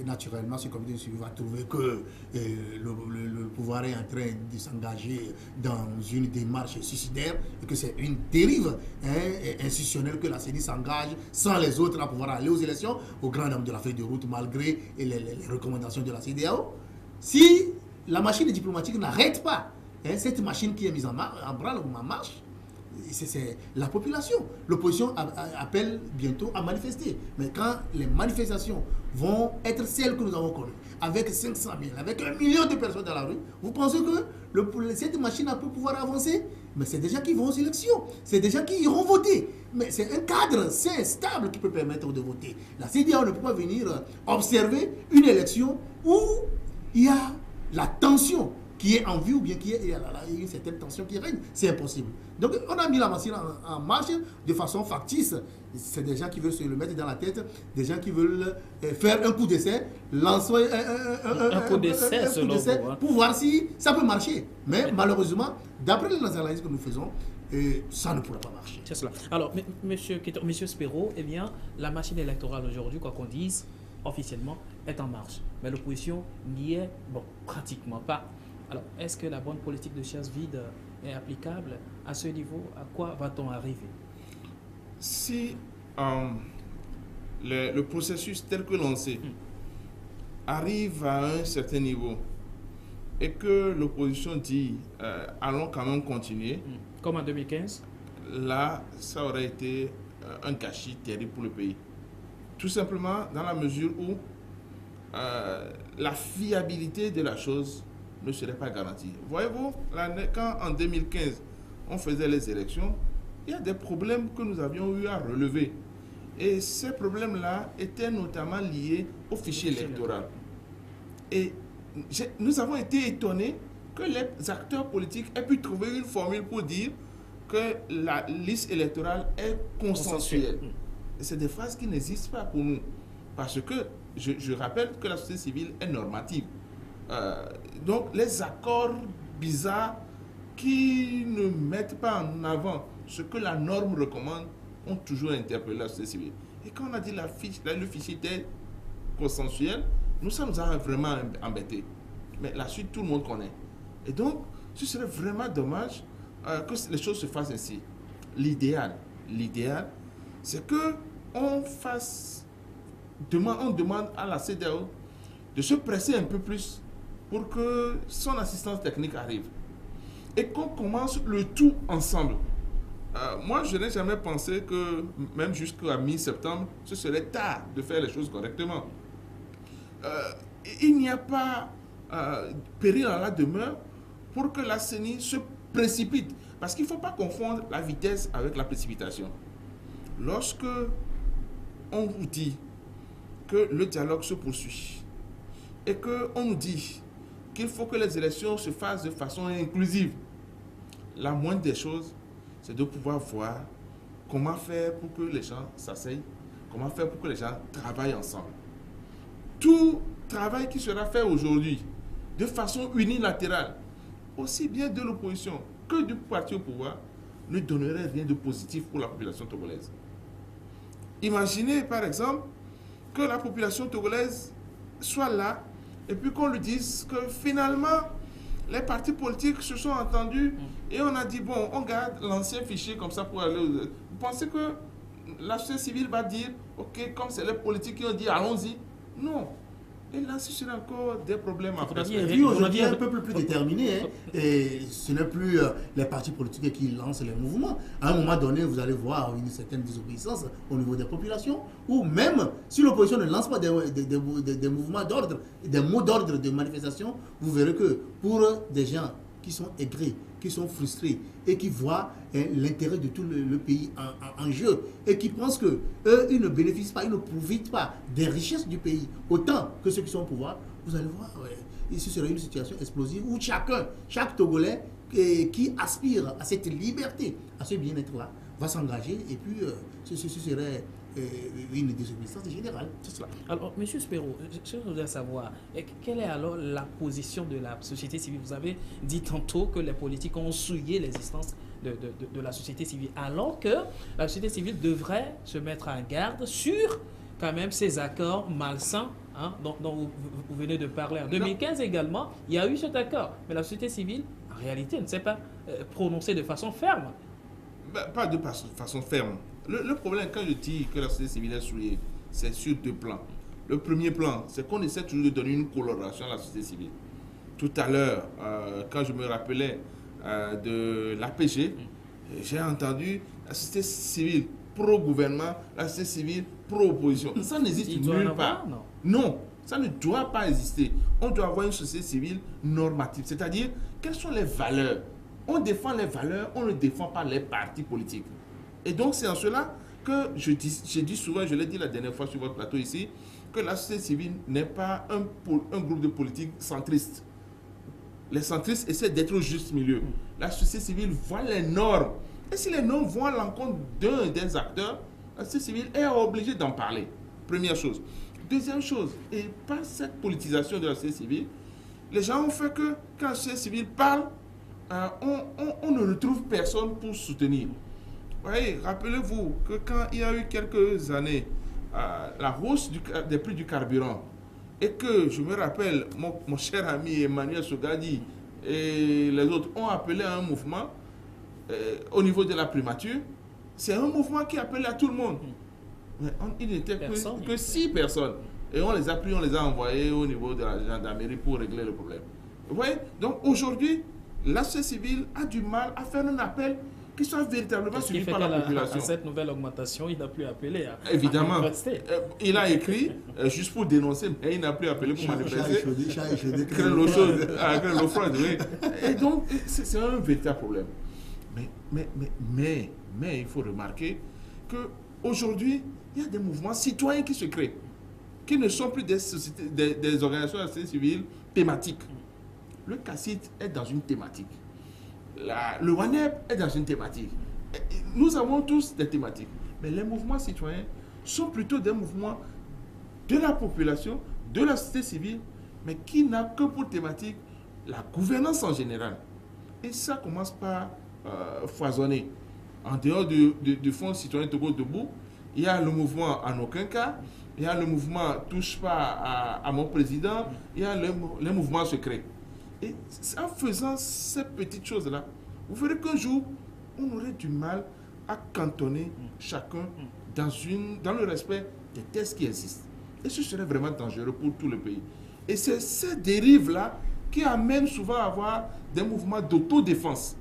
C: naturellement ce comité de suivi va trouver que le pouvoir est en train de s'engager dans une démarche suicidaire et que c'est une dérive institutionnelle que la CENI s'engage sans les autres à pouvoir aller aux élections au grand nombre de la feuille de route malgré les recommandations de la CEDEAO. Si la machine diplomatique n'arrête pas cette machine qui est mise en branle ou en marche, c'est la population. L'opposition appelle bientôt à manifester. Mais quand les manifestations vont être celles que nous avons connues, avec 500 000, avec 1 million de personnes dans la rue, vous pensez que cette machine peut pouvoir avancer? Mais c'est déjà qu'ils vont aux élections. C'est déjà qu'ils iront voter. Mais c'est un cadre sain, stable qui peut permettre de voter. La CEDEAO ne peut pas venir observer une élection où il y a la tension qui est en vue ou bien qui est une certaine tension qui règne. C'est impossible. Donc on a mis la machine en marche de façon factice. C'est des gens qui veulent se le mettre dans la tête, des gens qui veulent faire un coup d'essai, lancer un coup d'essai pour voir si ça peut marcher. Mais malheureusement, d'après les analyses que nous faisons, ça ne pourra pas marcher.
A: C'est cela. Alors, monsieur Spero, eh bien, la machine électorale aujourd'hui, quoi qu'on dise, officiellement, est en marche. Mais l'opposition n'y est, pratiquement pas. Alors, est-ce que la bonne politique de chasse vide est applicable à ce niveau? À quoi va-t-on arriver?
B: Si le processus tel que lancé arrive à un certain niveau et que l'opposition dit allons quand même continuer.
A: Comme en 2015?
B: Là, ça aurait été un gâchis terrible pour le pays. Tout simplement dans la mesure où la fiabilité de la chose ne serait pas garantie. Voyez-vous, quand en 2015, on faisait les élections, il y a des problèmes que nous avions eu à relever. Et ces problèmes-là étaient notamment liés au fichier électoral. Et nous avons été étonnés que les acteurs politiques aient pu trouver une formule pour dire que la liste électorale est consensuelle. Et c'est des phrases qui n'existent pas pour nous. Parce que je rappelle que la société civile est normative. Donc les accords bizarres qui ne mettent pas en avant ce que la norme recommande ont toujours interpellé la société civile. Et quand on a dit le fichier était consensuel, ça nous a vraiment embêtés. Mais la suite, tout le monde connaît. Et donc, ce serait vraiment dommage que les choses se fassent ainsi. L'idéal, c'est que on demande à la CEDEAO de se presser un peu plus pour que son assistance technique arrive. Et qu'on commence le tout ensemble. Moi, je n'ai jamais pensé que, même jusqu'à mi-septembre, ce serait tard de faire les choses correctement. Il n'y a pas péril à la demeure pour que la CENI se précipite. Parce qu'il ne faut pas confondre la vitesse avec la précipitation. Lorsque on vous dit que le dialogue se poursuit et qu'on nous dit qu'il faut que les élections se fassent de façon inclusive, la moindre des choses, c'est de pouvoir voir comment faire pour que les gens s'asseyent, comment faire pour que les gens travaillent ensemble. Tout travail qui sera fait aujourd'hui de façon unilatérale, aussi bien de l'opposition que du parti au pouvoir, ne donnerait rien de positif pour la population togolaise. Imaginez par exemple que la population togolaise soit là et puis qu'on lui dise que finalement les partis politiques se sont entendus et on a dit bon, on garde l'ancien fichier comme ça pour aller. Vous pensez que la société civile va dire ok, comme c'est les politiques qui ont dit allons-y? Non. Et là, ce sera encore des problèmes à faire.
C: Et puis aujourd'hui, un peuple plus déterminé. Et ce n'est plus les partis politiques qui lancent les mouvements. À un moment donné, vous allez voir une certaine désobéissance au niveau des populations. Ou même, si l'opposition ne lance pas des mouvements d'ordre, des mots d'ordre de manifestation, vous verrez que pour des gens qui sont aigris, qui sont frustrés et qui voient l'intérêt de tout le pays en jeu et qui pensent qu'eux, ils ne bénéficient pas, ils ne profitent pas des richesses du pays autant que ceux qui sont au pouvoir, vous allez voir, ici serait une situation explosive où chaque Togolais qui aspire à cette liberté, à ce bien-être-là, va s'engager et puis ce serait une désobéissance générale.
A: C'est cela. Alors, M. Spero, je voudrais savoir, quelle est alors la position de la société civile? Vous avez dit tantôt que les politiques ont souillé l'existence de la société civile, alors que la société civile devrait se mettre en garde sur quand même ces accords malsains dont vous venez de parler. En 2015 également, il y a eu cet accord, mais la société civile, en réalité, ne s'est pas prononcée de façon ferme.
B: Pas de façon ferme. Le problème, quand je dis que la société civile est souillée, c'est sur deux plans. Le premier plan, c'est qu'on essaie toujours de donner une coloration à la société civile. Tout à l'heure, quand je me rappelais de l'APG, j'ai entendu la société civile pro-gouvernement, la société civile pro-opposition. Ça n'existe nulle part. Non, ça ne doit pas exister. On doit avoir une société civile normative. C'est-à-dire, quelles sont les valeurs? On défend les valeurs, on ne défend pas les partis politiques. Et donc, c'est en cela que je dis souvent, je l'ai dit la dernière fois sur votre plateau ici, que la société civile n'est pas un groupe de politiques centristes. Les centristes essaient d'être au juste milieu. La société civile voit les normes. Et si les normes vont à l'encontre d'un des acteurs, la société civile est obligée d'en parler. Première chose. Deuxième chose, et par cette politisation de la société civile, les gens ont fait que quand la société civile parle, on ne retrouve personne pour soutenir. Voyez, rappelez-vous que quand il y a eu quelques années la hausse des prix du carburant et que je me rappelle mon cher ami Emmanuel Sogadi et les autres ont appelé à un mouvement au niveau de la primature, c'est un mouvement qui appelait à tout le monde. Mais il n'était que 6 personnes. Et on les a pris, on les a envoyés au niveau de la gendarmerie pour régler le problème. Vous voyez? Donc aujourd'hui, la société civile a du mal à faire un appel qui soit véritablement suivi par la
A: À
B: population.
A: cette nouvelle augmentation, il n'a plus appelé à
B: Évidemment,
A: manifester.
B: il a écrit juste pour dénoncer, mais il n'a plus appelé pour manifester.
C: Chat échaudé,
B: Crée l'eau chaude, crée l'eau froide, oui. Et donc, c'est un véritable problème. Mais il faut remarquer qu'aujourd'hui, il y a des mouvements citoyens qui se créent, qui ne sont plus des sociétés, des organisations de la société civile thématiques. Le CACIT est dans une thématique. Le WANEP est dans une thématique. Nous avons tous des thématiques. Mais les mouvements citoyens sont plutôt des mouvements de la population, de la société civile, mais qui n'a que pour thématique la gouvernance en général. Et ça commence par foisonner. En dehors du Fonds citoyen Togo Debout, il y a le mouvement En aucun cas, il y a le mouvement Touche pas à mon président, il y a les mouvements secrets. Et en faisant ces petites choses-là, vous verrez qu'un jour, on aurait du mal à cantonner chacun dans le respect des textes qui existent. Et ce serait vraiment dangereux pour tout le pays. Et c'est ces dérives-là qui amènent souvent à avoir des mouvements d'autodéfense.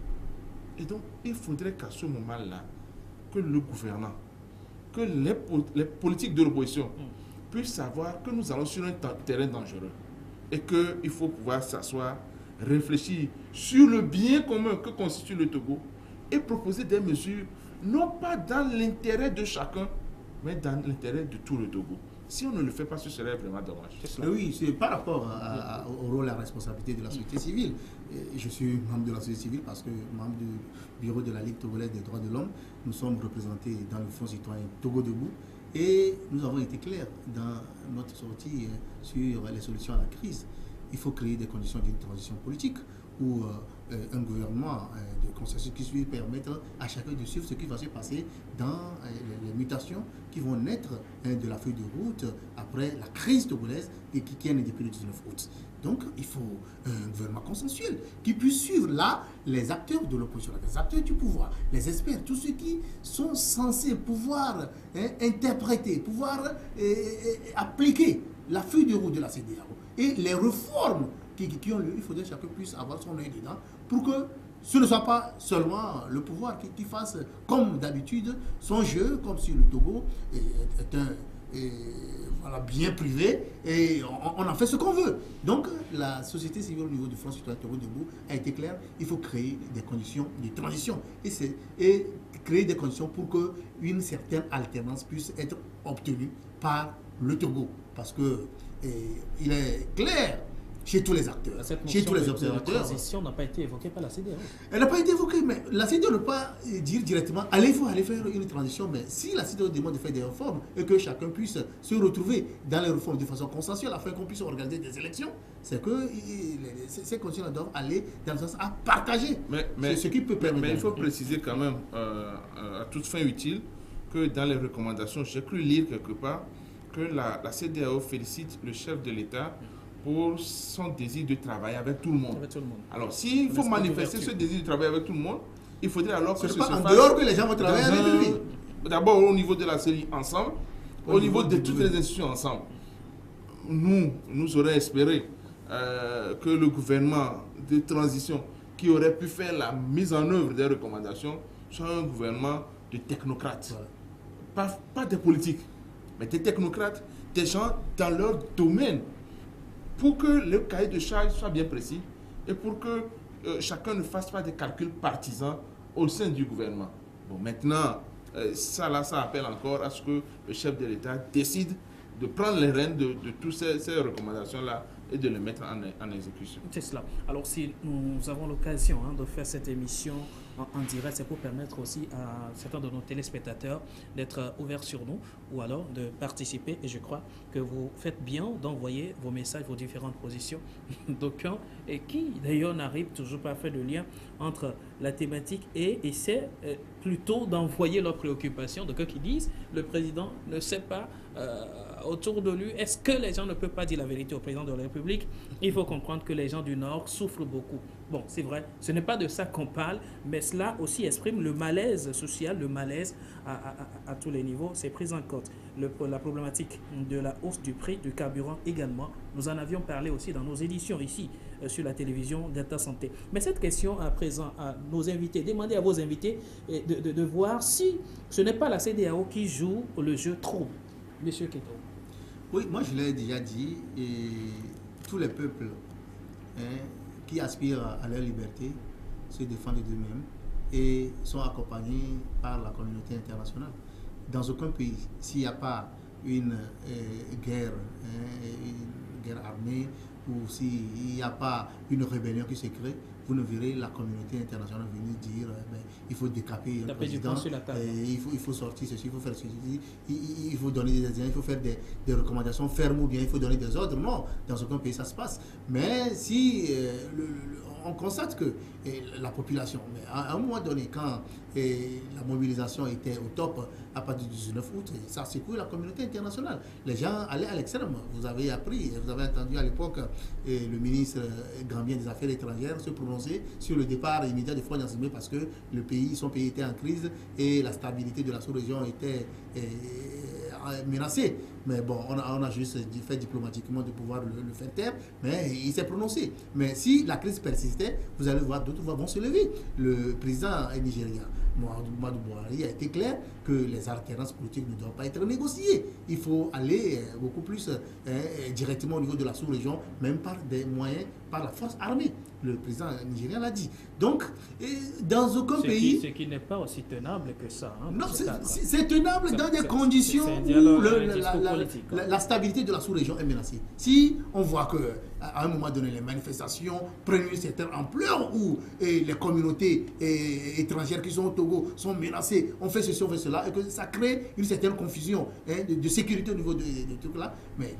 B: Et donc, il faudrait qu'à ce moment-là, que le gouvernement, que les politiques de l'opposition puissent savoir que nous allons sur un terrain dangereux et qu'il faut pouvoir s'asseoir, réfléchir sur le bien commun que constitue le Togo et proposer des mesures, non pas dans l'intérêt de chacun, mais dans l'intérêt de tout le Togo. Si on ne le fait pas, ce serait vraiment dommage.
C: Oui, c'est par rapport au rôle et à la responsabilité de la société civile. Je suis membre de la société civile parce que membre du bureau de la Ligue togolaise des droits de l'homme. Nous sommes représentés dans le Fonds citoyen Togo Debout et nous avons été clairs dans notre sortie sur les solutions à la crise. Il faut créer des conditions d'une transition politique où un gouvernement de consensus qui puisse permettre à chacun de suivre ce qui va se passer dans les mutations qui vont naître de la feuille de route après la crise togolaise et qui est née depuis le 19 août. Donc, il faut un gouvernement consensuel qui puisse suivre là les acteurs de l'opposition, les acteurs du pouvoir, les experts, tous ceux qui sont censés pouvoir interpréter, pouvoir appliquer la feuille de route de la CEDEAO et les réformes qui ont lieu. Il faudrait que chacun puisse avoir son œil dedans pour que ce ne soit pas seulement le pouvoir qui fasse comme d'habitude son jeu, comme si le Togo est un bien privé et on en fait ce qu'on veut. Donc la société civile au niveau du Fonds citoyen Togo Debout a été claire, il faut créer des conditions de transition et créer des conditions pour qu'une certaine alternance puisse être obtenue par le Togo. Parce que il est clair chez tous les acteurs, chez tous les observateurs.
A: La transition n'a pas été évoquée par la CEDEAO.
C: Elle n'a pas été évoquée, mais la CEDEAO ne peut pas dire directement il faut aller faire une transition. Mais si la CEDEAO demande de faire des réformes et que chacun puisse se retrouver dans les réformes de façon consensuelle afin qu'on puisse organiser des élections, c'est que ces conditions doivent aller dans le sens à partager.
B: Mais
C: ce qui peut permettre.
B: Mais il faut préciser quand même, à toute fin utile, que dans les recommandations, j'ai cru lire quelque part que la CEDEAO félicite le chef de l'État pour son désir de travailler avec tout le monde. Alors, s'il faut manifester ce désir de travailler avec tout le monde, il faudrait alors que ce soit
C: en dehors que les gens vont travailler avec lui.
B: D'abord au niveau de la série ensemble, au niveau de toutes les institutions ensemble. Nous aurions espéré que le gouvernement de transition qui aurait pu faire la mise en œuvre des recommandations soit un gouvernement de technocrates. Pas des politiques, mais des technocrates, des gens dans leur domaine, pour que le cahier de charge soit bien précis et pour que chacun ne fasse pas des calculs partisans au sein du gouvernement. Bon, maintenant, ça appelle encore à ce que le chef de l'État décide de prendre les rênes de toutes ces recommandations-là et de les mettre en exécution.
A: C'est cela. Alors, si nous avons l'occasion de faire cette émission en direct, c'est pour permettre aussi à certains de nos téléspectateurs d'être ouverts sur nous ou alors de participer. Et je crois que vous faites bien d'envoyer vos messages, vos différentes positions d'aucuns et qui d'ailleurs n'arrivent toujours pas à faire le lien entre la thématique et essaient plutôt d'envoyer leurs préoccupations. Donc, qui disent le président ne sait pas autour de lui. Est-ce que les gens ne peuvent pas dire la vérité au président de la République? Il faut comprendre que les gens du Nord souffrent beaucoup. Bon, c'est vrai, ce n'est pas de ça qu'on parle, mais cela aussi exprime le malaise social, le malaise à tous les niveaux, c'est pris en compte. la problématique de la hausse du prix du carburant également. Nous en avions parlé aussi dans nos éditions ici sur la télévision Delta Santé. Mais cette question à présent à nos invités, demandez à vos invités de voir si ce n'est pas la CEDEAO qui joue le jeu trouble. Monsieur Keto.
C: Oui, moi je l'ai déjà dit, et tous les peuples qui aspirent à leur liberté se défendent d'eux-mêmes et sont accompagnés par la communauté internationale. Dans aucun pays, s'il n'y a pas une guerre armée, ou s'il n'y a pas une rébellion qui se crée, vous ne verrez la communauté internationale venir dire il faut décaper un président, il faut sortir ceci, il faut faire ceci, il faut donner des ordres, il faut faire des recommandations fermes ou bien il faut donner des ordres. Non, dans aucun pays ça se passe. Mais si on constate que la population, mais à un moment donné, quand la mobilisation était au top à partir du 19 août, ça a secoué la communauté internationale. Les gens allaient à l'extrême. Vous avez appris, vous avez entendu à l'époque le ministre gambien des Affaires étrangères se prononcer sur le départ immédiat de Faure Gnassingbé parce que son pays était en crise et la stabilité de la sous-région était menacée. Mais bon, on a juste fait diplomatiquement de pouvoir le faire taire, mais il s'est prononcé. Mais si la crise persistait, vous allez voir d'autres voix vont se lever. Le président nigérien, Muhammadu Buhari, a été clair que les alternances politiques ne doivent pas être négociées. Il faut aller beaucoup plus directement au niveau de la sous-région, même par des moyens, par la force armée. Le président nigérien l'a dit. Donc, dans aucun pays...
A: Ce qui n'est pas aussi tenable que ça. Hein,
C: non, c'est tenable dans des conditions où la stabilité de la sous-région est menacée. Si on voit qu'à un moment donné, les manifestations prennent une certaine ampleur, où les communautés étrangères qui sont au Togo sont menacées, on fait ceci, on fait cela, et que ça crée une certaine confusion de sécurité au niveau de tout là, mais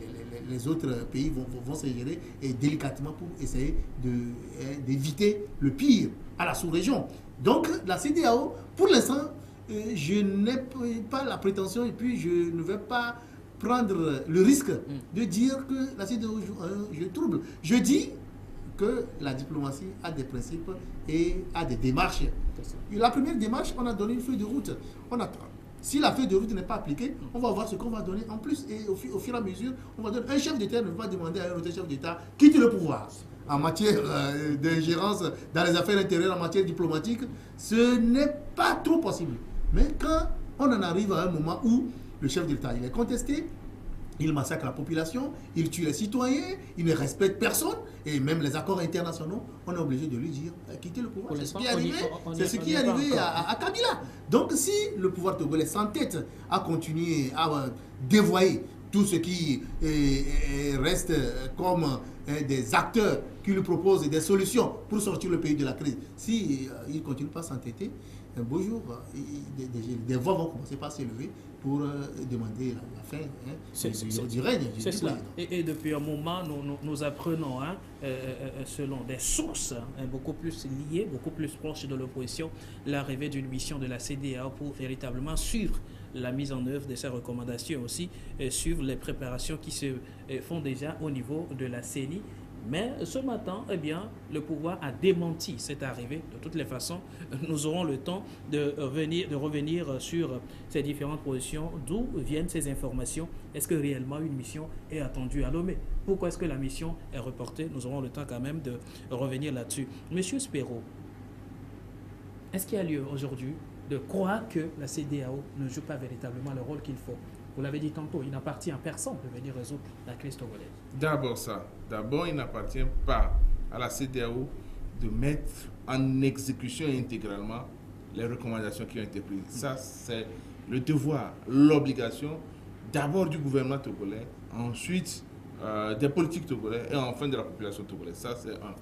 C: les autres pays vont se gérer délicatement pour essayer d'éviter le pire à la sous-région. Donc la CEDEAO, pour l'instant, je n'ai pas la prétention et puis je ne vais pas prendre le risque de dire que la CEDEAO joue un jeu trouble. Je dis que la diplomatie a des principes et a des démarches. La première démarche, on a donné une feuille de route. On attend. Si la feuille de route n'est pas appliquée, on va voir ce qu'on va donner en plus. Et au fur et à mesure, on va donner. Un chef d'État ne va pas demander à un autre chef d'État quitte le pouvoir. En matière d'ingérence dans les affaires intérieures, en matière diplomatique, ce n'est pas trop possible. Mais quand on en arrive à un moment où le chef d'État il est contesté, il massacre la population, il tue les citoyens, il ne respecte personne, et même les accords internationaux, on est obligé de lui dire quitter le pouvoir. C'est ce qui est arrivé à Kabila. Donc si le pouvoir togolais s'entête à continuer à dévoyer tout ce qui reste comme des acteurs qui lui proposent des solutions pour sortir le pays de la crise, si il ne continue pas à s'entêter, un beau jour, des voix vont commencer par s'élever pour demander la fin du règne.
A: C'est cela. Et depuis un moment, nous apprenons, selon des sources beaucoup plus liées, beaucoup plus proches de l'opposition, l'arrivée d'une mission de la CEDEAO pour véritablement suivre la mise en œuvre de ces recommandations aussi, suivre les préparations qui se font déjà au niveau de la CENI. Mais ce matin, le pouvoir a démenti cette arrivée. De toutes les façons, nous aurons le temps de revenir sur ces différentes positions. D'où viennent ces informations? Est-ce que réellement une mission est attendue à Lomé? Pourquoi est-ce que la mission est reportée? Nous aurons le temps quand même de revenir là-dessus. Monsieur Spero, est-ce qu'il y a lieu aujourd'hui de croire que la CEDEAO ne joue pas véritablement le rôle qu'il faut? Vous l'avez dit tantôt, il n'appartient à personne de venir résoudre la crise togolaise.
B: D'abord, il n'appartient pas à la CEDEAO de mettre en exécution intégralement les recommandations qui ont été prises. Ça, c'est le devoir, l'obligation, d'abord du gouvernement togolais, ensuite des politiques togolais et enfin de la population togolaise. Ça, c'est un.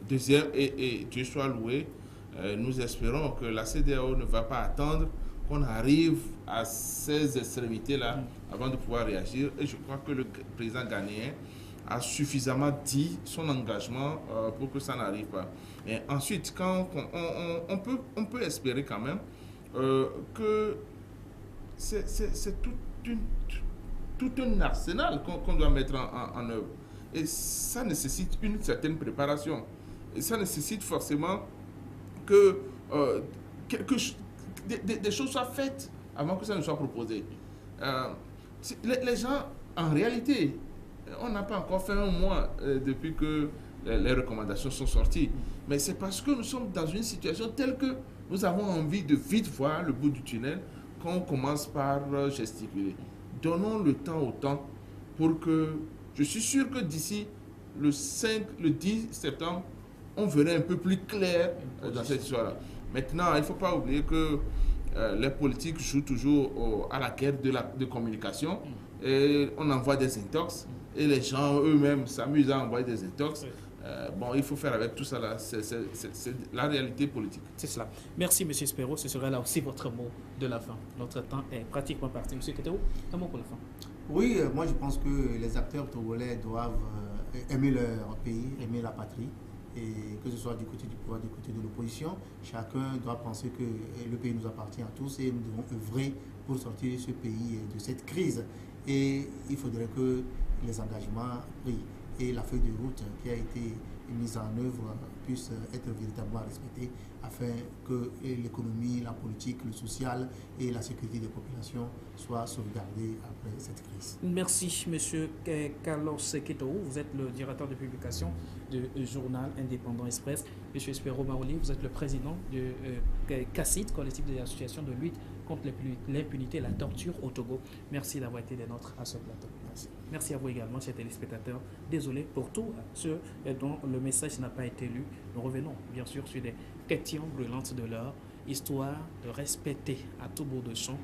B: Deuxième, et Dieu soit loué, nous espérons que la CEDEAO ne va pas attendre qu'on arrive à ces extrémités-là avant de pouvoir réagir. Et je crois que le président ghanéen a suffisamment dit son engagement pour que ça n'arrive pas. Et ensuite, quand on peut espérer quand même que c'est tout un arsenal qu'on doit mettre en œuvre. Et ça nécessite une certaine préparation. Et ça nécessite forcément que des choses soient faites avant que ça ne soit proposé. Les gens, en réalité, on n'a pas encore fait un mois depuis que les recommandations sont sorties. Mais c'est parce que nous sommes dans une situation telle que nous avons envie de vite voir le bout du tunnel qu'on commence par gesticuler. Donnons le temps au temps pour que... Je suis sûr que d'ici le 10 septembre, on verrait un peu plus clair dans cette histoire-là. Maintenant, il ne faut pas oublier que les politiques jouent toujours à la guerre de communication. Et on envoie des intox et les gens eux-mêmes s'amusent à envoyer des intox. Bon, il faut faire avec tout ça là. C'est la réalité politique.
A: C'est cela. Merci, M. Spero. Ce serait là aussi votre mot de la fin. Notre temps est pratiquement parti. M. Keteo, un mot pour la fin.
C: Oui, moi je pense que les acteurs togolais doivent aimer leur pays, aimer la patrie. Et que ce soit du côté du pouvoir, du côté de l'opposition, chacun doit penser que le pays nous appartient à tous et nous devons œuvrer pour sortir ce pays de cette crise. Et il faudrait que les engagements pris et la feuille de route qui a été mise en œuvre puisse être véritablement respectée afin que l'économie, la politique, le social et la sécurité des populations soient sauvegardées après cette crise.
A: Merci, M. Carlos Ketou. Vous êtes le directeur de publication du journal Indépendant Express. M. Spero Maoli, vous êtes le président du CACIT, collectif des associations de lutte contre l'impunité et la torture au Togo. Merci d'avoir été des nôtres à ce plateau. Merci. Merci à vous également, chers téléspectateurs. Désolé pour tous ceux dont le message n'a pas été lu. Nous revenons bien sûr sur des questions brûlantes de l'heure, histoire de respecter à tout bout de champ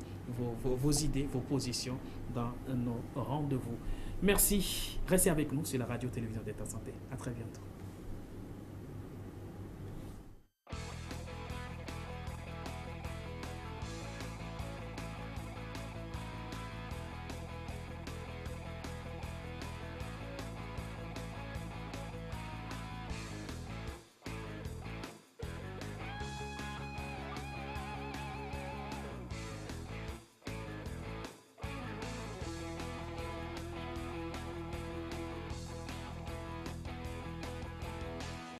A: vos idées, vos positions dans nos rendez-vous. Merci. Restez avec nous sur la radio-télévision d'État Santé. À très bientôt.